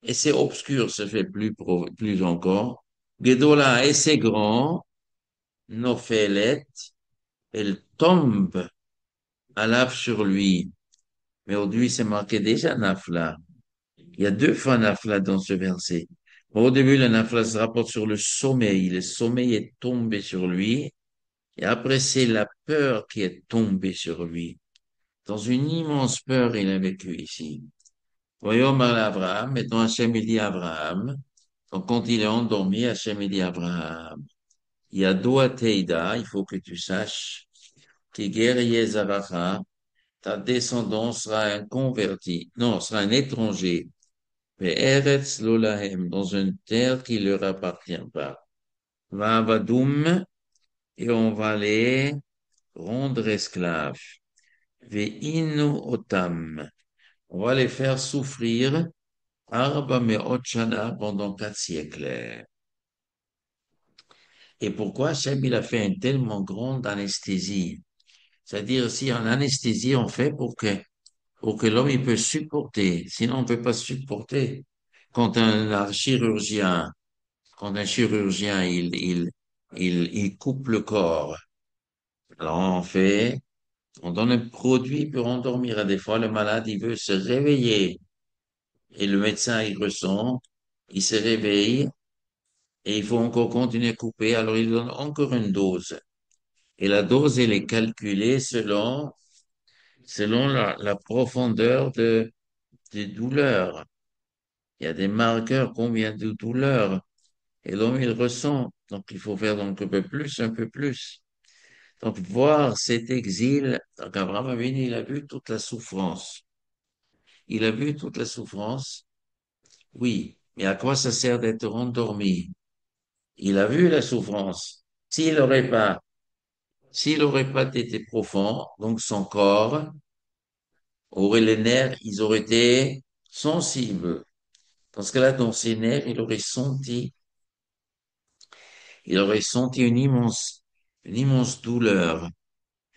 et c'est obscur, ça fait plus encore. Gedola, et c'est grand. Nophelet, elle tombe à lave sur lui. Mais aujourd'hui, c'est marqué déjà Nafla. Il y a deux fois Nafla dans ce verset. Au début, le Nafla se rapporte sur le sommeil. Le sommeil est tombé sur lui. Et après, c'est la peur qui est tombée sur lui. Dans une immense peur, il a vécu ici. Voyons à Abraham. Maintenant, Hachem, il dit à Abraham. Donc, quand il est endormi, Hachem, il dit à Abraham. Il y a Doa Teida, il faut que tu saches, que guerrier Zaracha, ta descendance sera un converti, non, sera un étranger, mais Eretz Lolahem, dans une terre qui leur appartient pas. Vavadoum, et on va les rendre esclaves. Ve'inu otam, on va les faire souffrir, Arba me'ot shana, pendant 4 siècles. Et pourquoi Hachem, il a fait une tellement grande anesthésie? C'est-à-dire, si en anesthésie, on fait pour que l'homme, il peut supporter. Sinon, on peut pas supporter. Quand un chirurgien, quand un chirurgien, il coupe le corps. Alors, on donne un produit pour endormir. Des fois, le malade, il veut se réveiller. Et le médecin, il ressent, il se réveille, et il faut encore continuer à couper. Alors, il donne encore une dose. Et la dose, elle est calculée selon la profondeur de douleur. Il y a des marqueurs, combien de douleurs. Et l'homme, il ressent. Donc, il faut faire donc un peu plus, un peu plus. Donc, voir cet exil, donc Abraham Avinu, il a vu toute la souffrance. Il a vu toute la souffrance, oui, mais à quoi ça sert d'être endormi? Il a vu la souffrance. S'il aurait pas été profond, donc son corps aurait les nerfs, ils auraient été sensibles. Dans ce cas-là, dans ses nerfs, il aurait senti une immense douleur.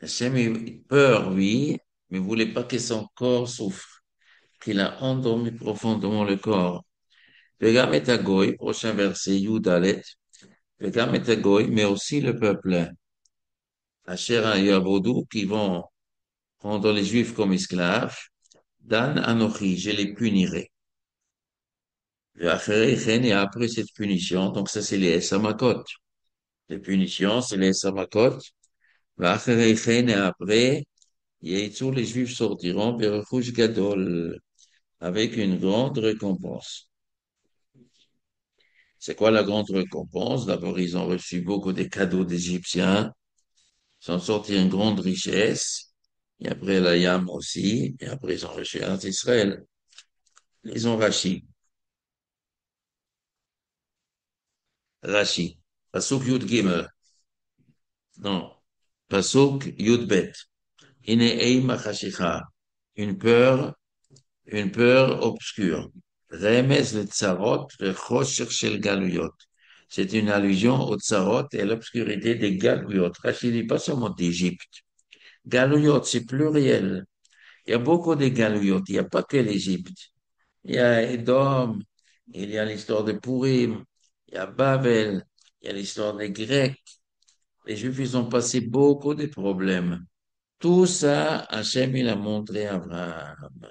Hachem a peur, oui, mais voulait pas que son corps souffre, qu'il a endormi profondément le corps. Vegam et Agoy, prochain verset, Yudalet, Vegam et Agoy, mais aussi le peuple, Asher Yavodou, qui vont prendre les Juifs comme esclaves, Dan Anochi, je les punirai. Et après cette punition, donc ça c'est les Samakot. Les punitions, c'est les Samakot. Et après, Yétzu, les Juifs sortiront vers Rouge Gadol avec une grande récompense. C'est quoi la grande récompense? D'abord, ils ont reçu beaucoup de cadeaux d'Égyptiens, ils ont sorti une grande richesse, et après la Yam aussi, et après ils ont reçu un Israël. Ils ont Rachi, Rachi, Pasuk Yud Gimel, non, Pasuk Yud Bet, Ine Eima Chashicha, une peur, une peur obscure. Remez le tsarot, le chosher shel galuyot. C'est une allusion au tsarot et à l'obscurité des galuyot. Rachid dit pas seulement d'Égypte. Galuyot, c'est pluriel. Il y a beaucoup de galuyot. Il n'y a pas que l'Égypte. Il y a Édom, il y a l'histoire de Purim, il y a Babel, il y a l'histoire des Grecs. Les Juifs, ils ont passé beaucoup de problèmes. Tout ça, Hachem, il a montré à Abraham.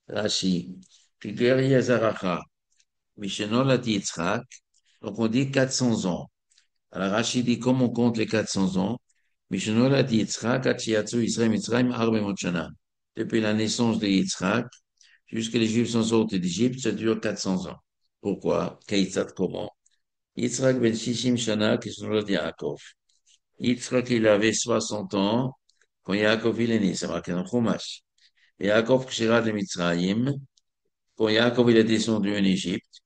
Rashi, Tigeri Yazaracha, Mishenol Yitzhak, donc on dit 400 ans. Alors Rashi dit, comme on compte les 400 ans, Mishenol Yitzhak, Achiatsu Israël Mitzrayim, Arbe Shana. Depuis la naissance de Yitzhak, jusqu'à les Juifs sont sortis d'Égypte, ça dure 400 ans. Pourquoi? Keitzat, comment? Yitzhak ben Shishim Shana, qui sont le Yaakov. Yitzhak, il avait 60 ans quand Yaakov il est né, c'est marqué dans Chumash. Yaakov, Kshirat de Mitzrayim, quand Yaakov il est descendu en Égypte,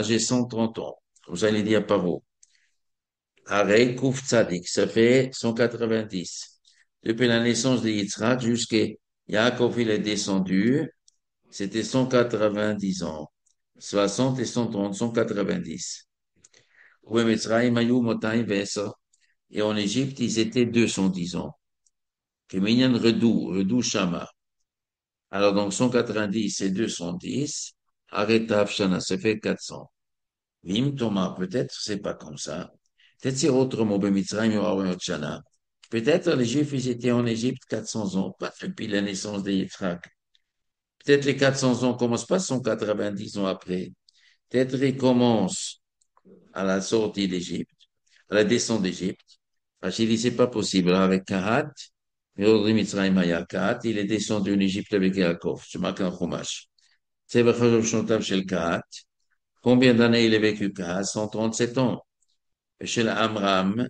j'ai 130 ans. Comme ça, il dit à Paro. Arei Kouf Tzadik, ça fait 190. Depuis la naissance de Yitzhak jusqu'à Yaakov il est descendu, c'était 190 ans. 60 et 130, 190. Oui, Mitzrayim, Ayou, Motaï, Vesa. Et en Égypte, ils étaient 210 ans. Keminyan Redou Shama. Alors, donc, 190 et 210. Aretav Shana, ça fait 400. Vim Thomas, peut-être c'est pas comme ça. Peut-être c'est autrement, Mitzrayim, Yorawen, Shana. Peut-être les Juifs, ils étaient en Égypte 400 ans, pas depuis la naissance de Yitzhak. Peut-être les 400 ans commencent pas 190 ans après. Peut-être ils commencent à la sortie d'Égypte, à la descente d'Égypte. Parce qu'il dit, c'est pas possible. Avec Kahat, Mérodri Mitzrayim Maya Kahat, il est descendu en Égypte avec Yaakov. Je marque un chumash. C'est Bechazov Shontav Shel Kahat. Combien d'années il a vécu Kahat? 137 ans. Et chez Amram,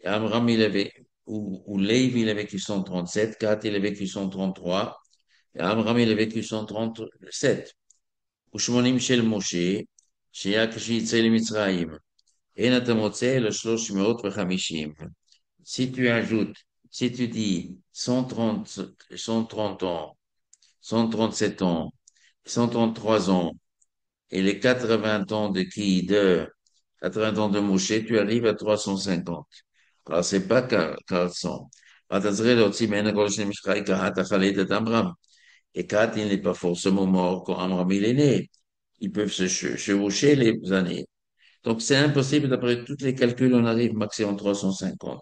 Amram, il avait, ou Lev, il a vécu 137. Kahat, il a vécu 133. Et Amram, il a vécu 137. ושמונים של משה, שהיה כשיצא למצרים. אין אתה מוצא אלא 350. Si tu ajoutes, si tu dis 130, 130 ans, 137 ans, 133 ans, et les 80 ans de qui? De 80 ans de Moshe, tu arrives à 350. Alors, c'est pas 400. ואתה צריך להוציא מעין הכל שני משחקי קהת החלית את עמרם. Et Kat, il n'est pas forcément mort quand Amram il est né. Ils peuvent se chevaucher les années. Donc, c'est impossible, d'après tous les calculs, on arrive maximum 350.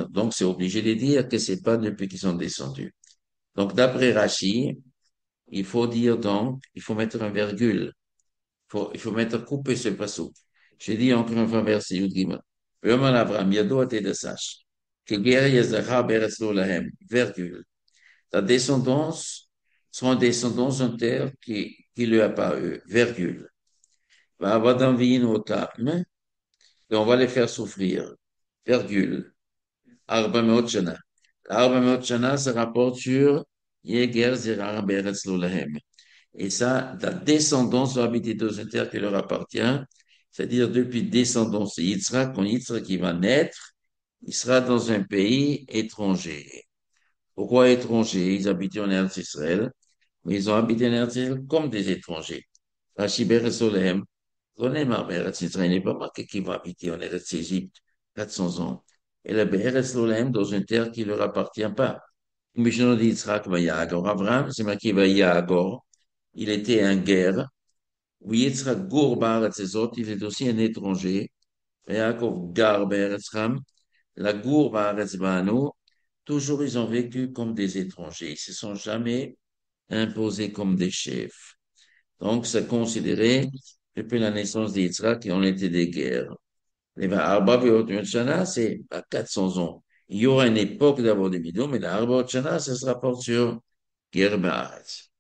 Donc, c'est obligé de dire que c'est pas depuis qu'ils sont descendus. Donc, d'après Rachi, il faut dire donc, il faut mettre un virgule. Il faut mettre couper ce passage. J'ai dit encore une fois, verset Yud Gimel. Ve'omer Avram, yado ate de sache. Que guerre yezacha beretz lo lahem. Virgule. Ta descendance sera une descendance en terre qui lui a paru. Virgule. Va avoir d'envie nos tables, et on va les faire souffrir. Virgule. Arba meot shana. Arba meot shana se rapporte sur Yeger Zerah Beretz lo lahem. Et ça, ta descendance va habiter dans une terre qui leur appartient, c'est-à-dire depuis descendance de Yitzhak, quand Yitzhak qui va naître, il sera dans un pays étranger. Pourquoi étranger? Ils habitaient en Eretz Israël, mais ils ont habité en Eretz Israël comme des étrangers. Rashi Beretz Solem, Ronemar Beretz Israël n'est pas marqué qu'ils vont habiter en Eretz Égypte 400 ans. Et la Beretz Solem dans une terre qui leur appartient pas. Mishnah dit Yitzhak va Yagor. Abraham, c'est marqué va Yagor. Il était un guerre. Oui, Yitzhak Gour Baaretz Ezot, il est aussi un étranger. Yaakov Gar Beretz Ram. La Gour Baaretz Banu. Toujours, ils ont vécu comme des étrangers. Ils se sont jamais imposés comme des chefs. Donc, c'est considéré, depuis la naissance d'Yitzhak, qu'on était des guerres. Les Arba Beot Shana, c'est à 400 ans. Il y aura une époque d'abord de Midou, mais la Arbot Shana, ça se rapporte sur Ger Ba'aretz.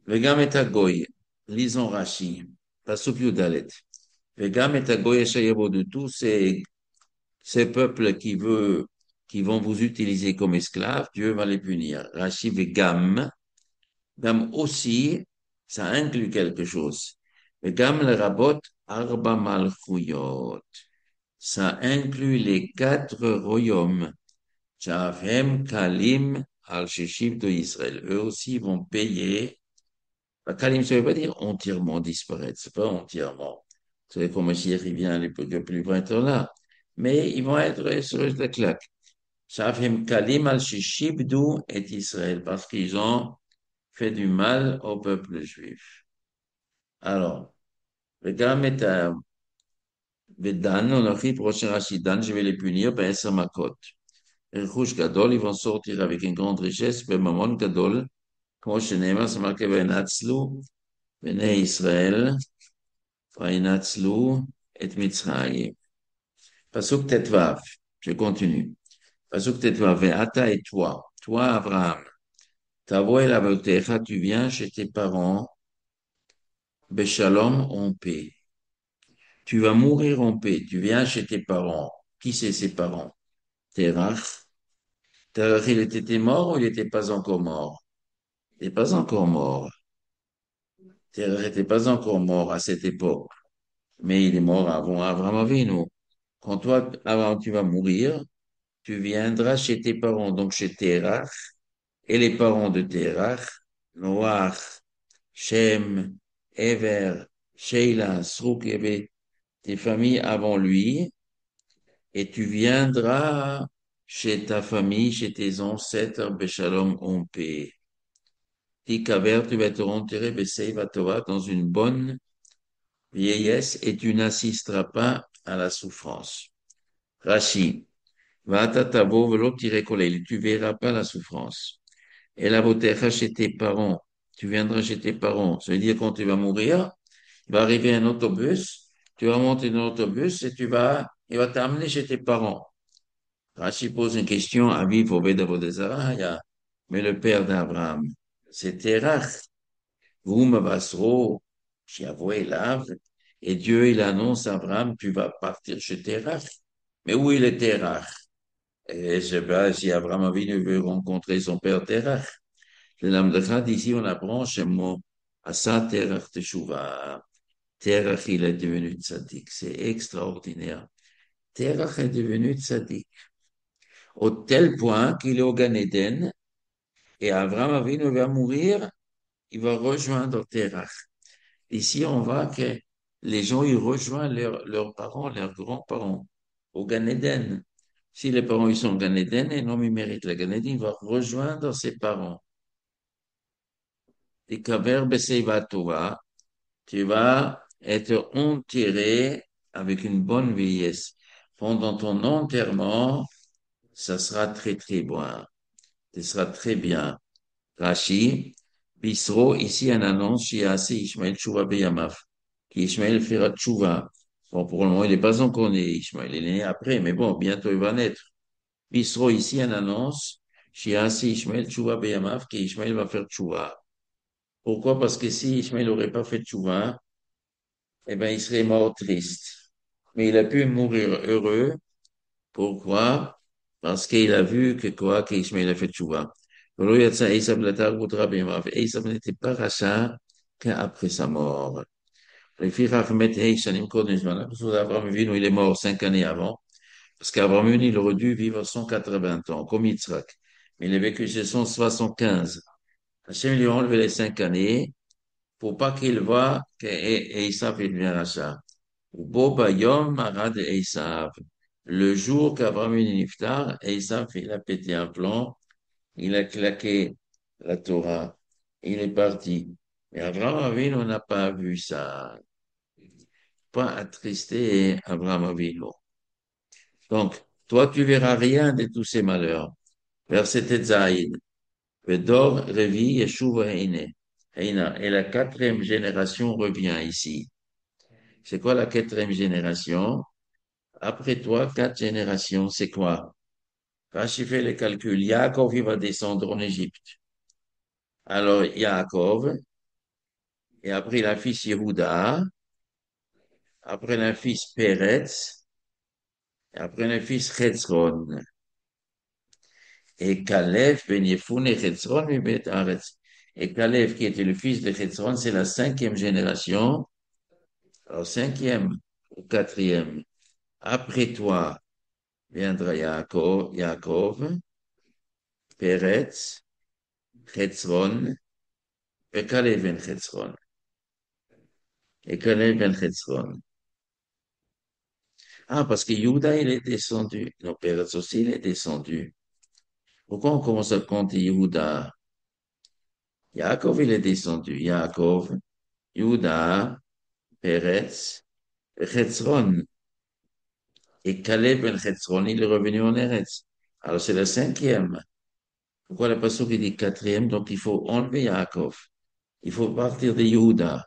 Vegam et Agoy, lisons Rashi, Pasuk Yudalet. Vegam et Agoy, Eshayabo de tous ces peuples qui vont vous utiliser comme esclaves, Dieu va les punir. Rashi Vegam, Gam aussi, ça inclut quelque chose. Vegam le Rabot, Arba Malchuyot. Ça inclut les quatre royaumes. Shafem, Kalim, Al-Shishib de Israël. Eux aussi vont payer. Kalim, ça ne veut pas dire entièrement disparaître. C'est pas entièrement. C'est comme si il vient le plus printemps là. Mais ils vont être sur la claque. Shafem, Kalim, Al-Shishib et Israël. Parce qu'ils ont fait du mal au peuple juif. Alors, le gars met à Dan, on a pris prochain Rachidan, je vais les punir, ben, ça ma cote. רכוש גדול, ils vont sortir avec une grande richesse, בממון גדול, כמו שנאמר, זה מראה וינצלו בני ישראל, וינצלו את מצרים. פסוק ט"ו, je continue. פסוק ט"ו, ואתה et toi, toi Abraham, תבוא אל אבותיך, tu viens chez tes parents, בשלום en paix. Tu vas mourir en paix, tu viens chez tes parents. Qui c'est ses parents? Terach. Terach, il était mort ou il n'était pas encore mort? Il n'est pas encore mort. Terach n'était pas encore mort à cette époque, mais il est mort avant Abraham Avinu. Quand toi, avant tu vas mourir, tu viendras chez tes parents, donc chez Terach, et les parents de Terach, Noach, Shem, Ever, Sheila, Sruk, il y avait tes familles avant lui, et tu viendras chez ta famille, chez tes ancêtres, Beshalom, en paix. Tikaver, tu vas te enterrer, Beseiva Torah, dans une bonne vieillesse et tu n'assisteras pas à la souffrance. Rashi, Vata tavo velo tirekolel, tu verras pas la souffrance. Et la votecha chez tes parents, tu viendras chez tes parents. Ça veut dire quand tu vas mourir, il va arriver un autobus, tu vas monter dans l'autobus et il va t'amener chez tes parents. Rashi pose une question à vivre au Bédavodezaraya, mais le père d'Abraham, c'est Terach. Vous me vasserez, j'y avoué l'âme, et Dieu, il annonce à Abraham, tu vas partir chez Terach. Mais où il est Terach? Et je sais pas si Abraham Avinu veut rencontrer son père Terach. Le Lamdachad, d'ici, on apprend chez moi, à ça, Terach Teshuvah. Terach, il est devenu tzaddik. C'est extraordinaire. Terach est devenu tzaddik. Au tel point qu'il est au Gan Eden, et Abraham Avinu va mourir, il va rejoindre Terach. Ici, on voit que les gens, ils rejoignent leurs parents, leurs grands-parents au Gan Eden. Si les parents, ils sont au Gan Eden et non, ils méritent le Gan Eden, il va rejoindre ses parents. Et Kaver Beseiva Torah, tu vas être enterré avec une bonne vieillesse. Pendant ton enterrement, ça sera très, très bon. Ce sera très bien. Rashi, Bisro, ici un annonce, Shiasi Ishmael Tshuva Beyamav, qui Ishmael fera Tshuva. Bon, pour le moment, il n'est pas encore né, Ishmael, il est né après, mais bon, bientôt il va naître. Bisro, ici un annonce, Shiasi Ishmael Tshuva Beyamav, qui Ishmael va faire Tshuva. Pourquoi? Parce que si Ishmael n'aurait pas fait Tshuva, eh ben, il serait mort triste. Mais il a pu mourir heureux. Pourquoi? Parce qu'il a vu que quoi, qu'Ishmael a fait Tshuva. ולא יצא עשיו לתרבות רבים, ועשיו n'était pas rachat qu'après sa mort. לפיכך מת שנים קודם זמנו, parce qu'Abraham Avinu, il est mort 5 années avant, parce qu'Abraham Avinu, il aurait dû vivre 180 ans, comme Yitzhak. Mais il a vécu 175. Hachem lui a enlevé les 5 années pour pas qu'il voit qu'Esav il devient rachat. Bo bayom arad Esav. Le jour qu'Abraham Avinu niftar, Esav, il a pété un plomb. Il a claqué la Torah. Il est parti. Mais Abraham Avinu n'a pas vu ça. Pas attristé Abraham Avinu. Donc, toi, tu verras rien de tous ces malheurs. Verset Zaïd. Vedor Revi Yeshuva Heine. Heina. Et la quatrième génération revient ici. C'est quoi la quatrième génération? Après toi, 4 générations, c'est quoi? Rachid fait les calculs. Yaakov, il va descendre en Égypte. Alors, Yaakov, et après la fils Yehuda, après le fils Peretz, et après le fils Chetzron. Et Caleb, Ben Yefoune et Chetzron, et Bet Aretz. Et Caleb, qui était le fils de Chetzron, c'est la cinquième génération. Alors, cinquième ou quatrième. Après toi viendra Yaakov, Peretz, Chetzron, et Caleb ben Chetzron. Et Caleb ben Chetzron. Ah, parce que Yehuda, il est descendu. Non, Peretz aussi, il est descendu. Pourquoi on commence à compter Yehuda? Yaakov, il est descendu. Yaakov, Yehuda, Peretz, Chetzron. Et Caleb ben Chetzron, il est revenu en Eretz. Alors, c'est le cinquième. Pourquoi le passage qui dit quatrième? Donc, il faut enlever Yaakov. Il faut partir de Yehuda.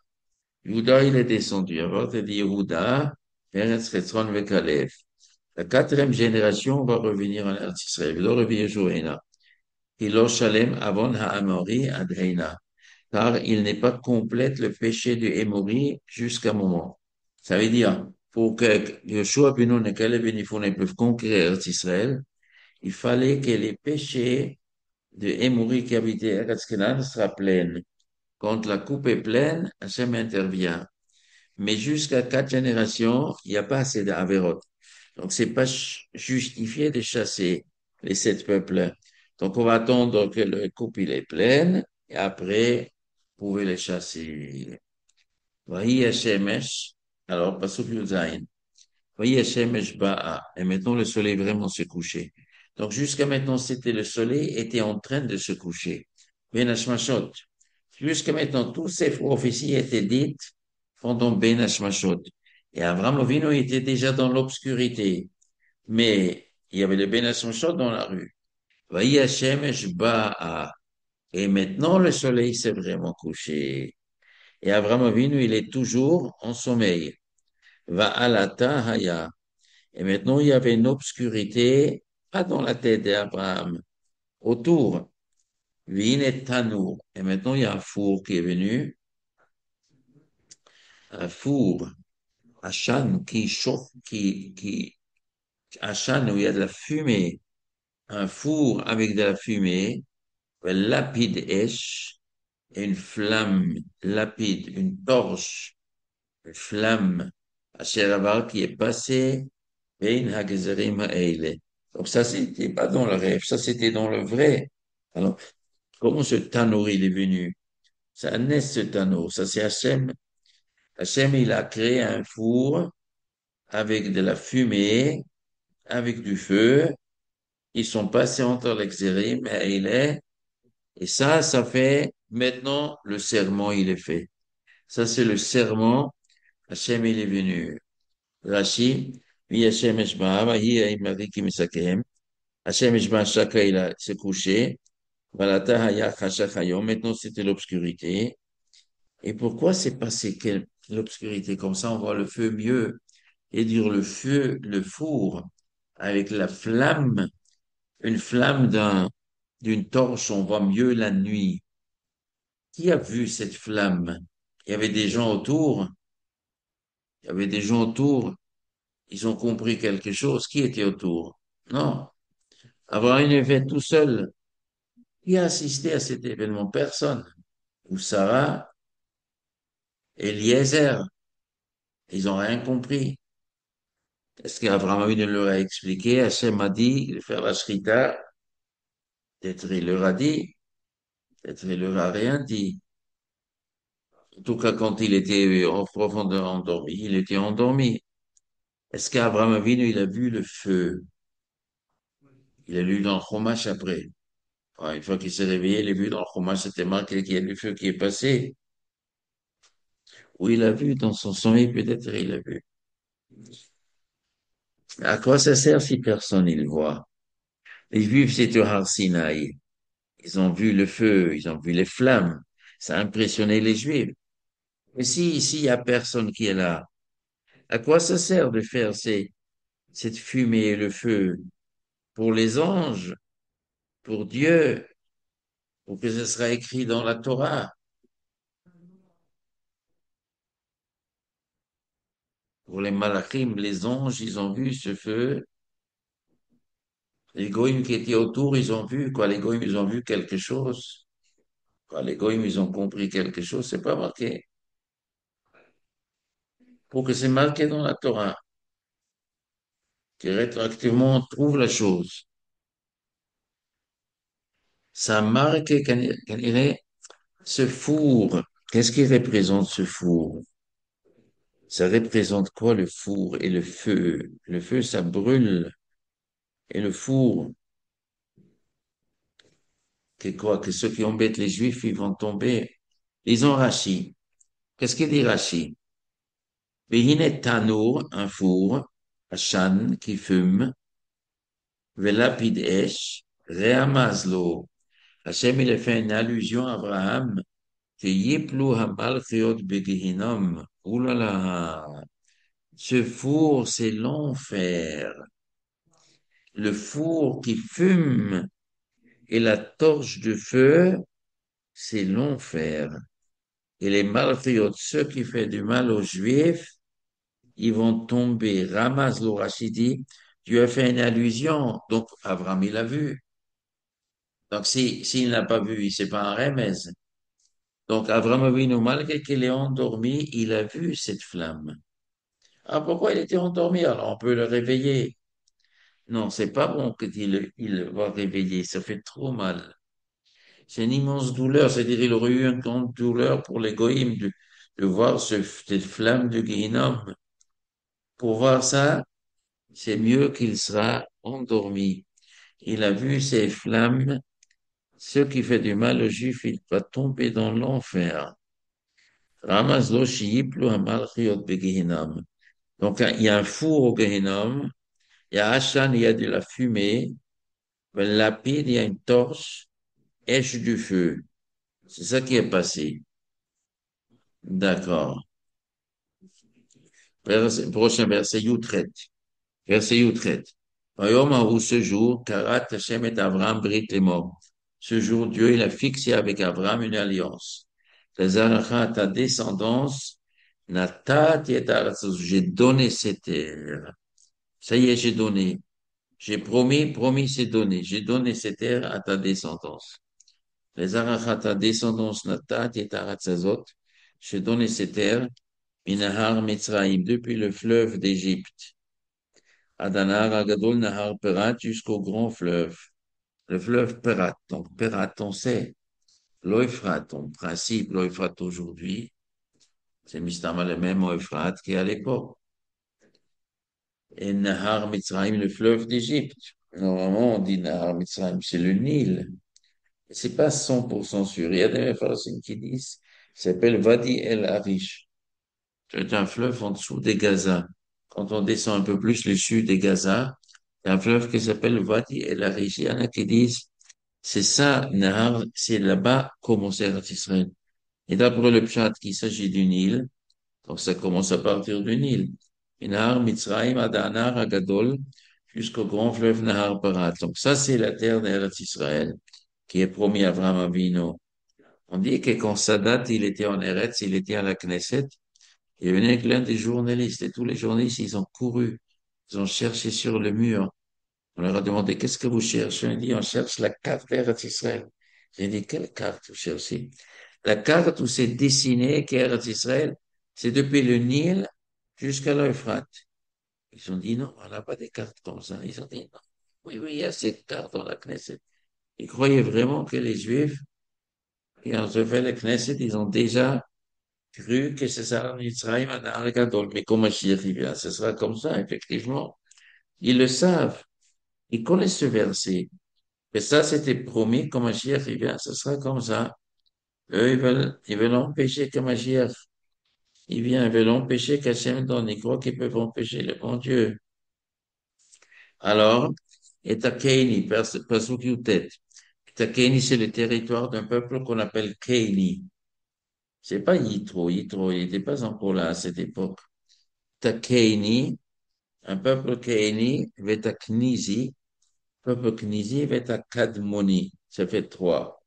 Yehuda, il est descendu. À partir de Yehuda, Peretz, Chetzron, et Caleb. La quatrième génération va revenir en Eretz Israël. Il revient Joéna. Il Shalem Avon Ha'amori Adheina. Car il n'est pas complète le péché de Hémori jusqu'à un moment. Ça veut dire, pour que Yeshua ben Nun et Caleb ben Yefune peuvent conquérir Eretz Israël, il fallait que les péchés de Hémori qui habitait Eretz Canaan soient pleins. Quand la coupe est pleine, Hachem intervient. Mais jusqu'à 4 générations, il n'y a pas assez d'Averot. Donc, c'est pas justifié de chasser les 7 peuples. Donc, on va attendre que le couple il est plein et après, vous pouvez les chasser. Voyez Hashemesh. Alors, Pasuk Yudzaïn. Voyez Hashemesh Ba'a. Et maintenant, le soleil vraiment se coucher. Donc, jusqu'à maintenant, c'était le soleil était en train de se coucher. Ben Hashmashot. Jusqu'à maintenant, toutes ces prophéties étaient dites pendant Ben Hashmashot. Et Abraham Avinu était déjà dans l'obscurité. Mais il y avait le Ben Hashmashot dans la rue. Voyez Hashemesh Ba'a. Et maintenant, le soleil s'est vraiment couché. Et Abraham Avinu, il est toujours en sommeil. Va alata haya. Et maintenant, il y avait une obscurité, pas dans la tête d'Abraham, autour. Vine tanour. Et maintenant, il y a un four qui est venu, un four, Hachan, qui chauffe, Hachan, où il y a de la fumée, un four avec de la fumée, lapide esh, et une flamme lapide, une torche, une flamme, Asher qui est passée Bein Hagzerim Ha'ele. Donc ça, c'était pas dans le rêve, ça c'était dans le vrai. Alors, comment ce Tanour il est venu? Ça naît ce Tanour, ça c'est Hachem. Hachem, il a créé un four avec de la fumée, avec du feu. Ils sont passés entre l'Hagzerim et Ha'ele. Et ça fait, maintenant, le serment, il est fait. Ça, c'est le serment. Hachem, il est venu. Rashi, mi Hachem Eshba'a, vahi ha'imari ki misakehem. Hachem Ishba Shaka, il a s'est couché. Valata Haya Chashach Hayom. Maintenant, c'était l'obscurité. Et pourquoi c'est passé l'obscurité? Comme ça, on voit le feu mieux. Et dire le feu, le four, avec la flamme, une flamme d'une torche, on voit mieux la nuit. Qui a vu cette flamme? Il y avait des gens autour. Il y avait des gens autour. Ils ont compris quelque chose. Qui était autour? Non. Avoir une fête tout seul. Qui a assisté à cet événement? Personne. Ou Sarah, Eliezer, ils ont rien compris. Est-ce qu'Abraham Avinu leur a expliqué? Hachem a dit de faire la shrita. Peut-être il leur a dit, peut-être il leur a rien dit. En tout cas, quand il était en profondeur endormi, il était endormi. Est-ce qu'Abraham Avinu, il a vu le feu? Il a lu dans le Chumash après. Enfin, une fois qu'il s'est réveillé, il a vu dans le Chumash, c'était marqué qu'il y a du feu qui est passé. Ou il a vu dans son sommeil, peut-être il a vu. À quoi ça sert si personne ne le voit? Les Juifs, c'était au Har Sinaï. Ils ont vu le feu, ils ont vu les flammes. Ça a impressionné les Juifs. Mais si ici, il y a personne qui est là, à quoi ça sert de faire cette fumée et le feu? pour les anges, pour Dieu, pour que ce sera écrit dans la Torah. Pour les malachim, les anges, ils ont vu ce feu. Les goïms qui étaient autour, ils ont vu quoi? Les goïms, ils ont vu quelque chose. Quoi, les goïms, ils ont compris quelque chose. C'est pas marqué. Pour que c'est marqué dans la Torah, que rétroactivement on trouve la chose. Ça marque qu'on dirait ce four. Qu'est-ce qui représente ce four? Ça représente quoi le four et le feu? Le feu, ça brûle. Et le four, que quoi? Que ceux qui embêtent les Juifs, ils vont tomber. Ils ont Rachi. Qu'est-ce qu'il dit Rachi? Vehine tanour, un four, Hachan, qui fume, velapid esh, reamazlo. Hachem, il a fait une allusion à Abraham, que yiplu hamalchiot begehinom. Ouh là là, ce four, c'est l'enfer. Le four qui fume et la torche de feu, c'est l'enfer. Et les malchiotes, ceux qui font du mal aux Juifs, ils vont tomber. Ramaz le Rachidi, tu as fait une allusion. Donc, Abraham, il a vu. Donc, s'il n'a pas vu, c'est pas un remède. Donc, Abraham Avinu, malgré qu'il est endormi, il a vu cette flamme. Ah, pourquoi il était endormi? Alors, on peut le réveiller. Non, c'est pas bon qu'il il va réveiller. Ça fait trop mal. C'est une immense douleur. C'est-à-dire, il aurait eu une grande douleur pour les goïms de voir cette flamme de Guéhinnom. Pour voir ça, c'est mieux qu'il sera endormi. Il a vu ces flammes. Ce qui fait du mal aux Juifs, il va tomber dans l'enfer. Ramaz lo shiyiplu hamalchiot begehinnom. Donc, il y a un four au Gehinnom, il y a Hachan, il y a de la fumée, ben, lapide, il y a une torche, Esh du feu. C'est ça qui est passé. D'accord. Prochain verset, Yutret. Verset Yutret. Vayom où ce jour, Karat Hashem et Avram brit les morts. Ce jour, Dieu, il a fixé avec Avram une alliance. Les Arachas, ta descendance, Natat et j'ai donné cette terre. Ça y est, j'ai donné. J'ai promis, promis, c'est donné. J'ai donné cette terre à ta descendance. Les Arachas, ta descendance, Natat et Aratzazot. J'ai donné cette terre, Minahar Mitzraïm, depuis le fleuve d'Égypte. Adanar Agadol Nahar Perat jusqu'au grand fleuve. Le fleuve Perat. Donc, Perat, on sait. L'Euphrate, en principe, l'Euphrate aujourd'hui, c'est mystama le même Euphrate qu'à l'époque. Et Nahar Mitzrayim, le fleuve d'Égypte. Normalement, on dit Nahar Mitzrayim, c'est le Nil. C'est pas 100% sûr. Il y a des Mefarsim qui disent, ça s'appelle Wadi El Arish. C'est un fleuve en dessous des Gaza. Quand on descend un peu plus le sud des Gaza, il y a un fleuve qui s'appelle Wadi El Arish. Il y en a qui disent, c'est ça, Nahar, c'est là-bas commence Israël. Et d'après le Pshat, qu'il s'agit du Nil, donc ça commence à partir du Nil. Et Nahar Mitzrayim, Adanar, Agadol, jusqu'au grand fleuve Nahar Parat. Donc ça, c'est la terre d'Eretz Israël, qui est promis à Abraham Avinu. On dit que quand Sadat, il était en Eretz, il était à la Knesset, il venait avec l'un des journalistes, et tous les journalistes, ils ont couru, ils ont cherché sur le mur. On leur a demandé, qu'est-ce que vous cherchez? On dit, on cherche la carte d'Eretz Israël. J'ai dit, quelle carte vous cherchez? La carte où c'est dessiné qu'Eretz Israël, c'est depuis le Nil jusqu'à l'Euphrate. Ils ont dit non, on n'a pas des cartes comme ça. Ils ont dit non. Oui, oui, il y a cette carte dans la Knesset. Ils croyaient vraiment que les Juifs, qui ont fait la Knesset, ils ont déjà cru que c'est ça, Mitzrayim, Anar Gadol. Mais comme Mashiach vient, ce sera comme ça, effectivement. Ils le savent. Ils connaissent ce verset. Et ça, c'était promis, comme Mashiach vient, ce sera comme ça. Eux, ils veulent empêcher que Mashiach il vient, ils veulent empêcher qu'Hachem donne. Ils croient qu'ils peuvent empêcher le bon Dieu. Alors, et Keini, Pasuk Yutet. Keini, c'est le territoire d'un peuple qu'on appelle Keini. C'est pas Yitro. Yitro, il n'était pas encore là à cette époque. Keini, un peuple Keini, Vetaknizi, peuple Knizi, Veta Kadmoni, ça fait trois.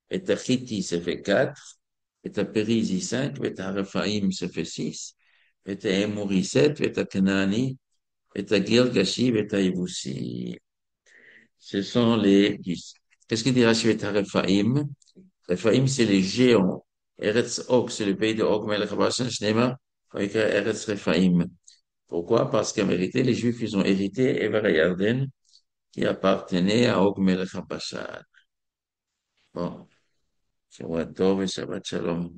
Veta Chiti, ça fait quatre. Veta Perizi, cinq. Veta Rephaïm, ça fait six. Veta Emouri, sept. Veta Kenani, Veta Girgashi, Veta Ibusi. Ce sont les dix. Qu'est-ce qu'il dit Rashi Veta Rephaïm? Rephaïm, c'est les géants. Eretz Og, c'est le pays de Og, Melech Bashan, Shnema, Eretz Rephaïm. Pourquoi? Parce qu'en vérité, les Juifs, ils ont hérité Ever Yarden, qui appartenait à Og Melech Bashan. Bon, Shabbat Tov et Shabbat Shalom.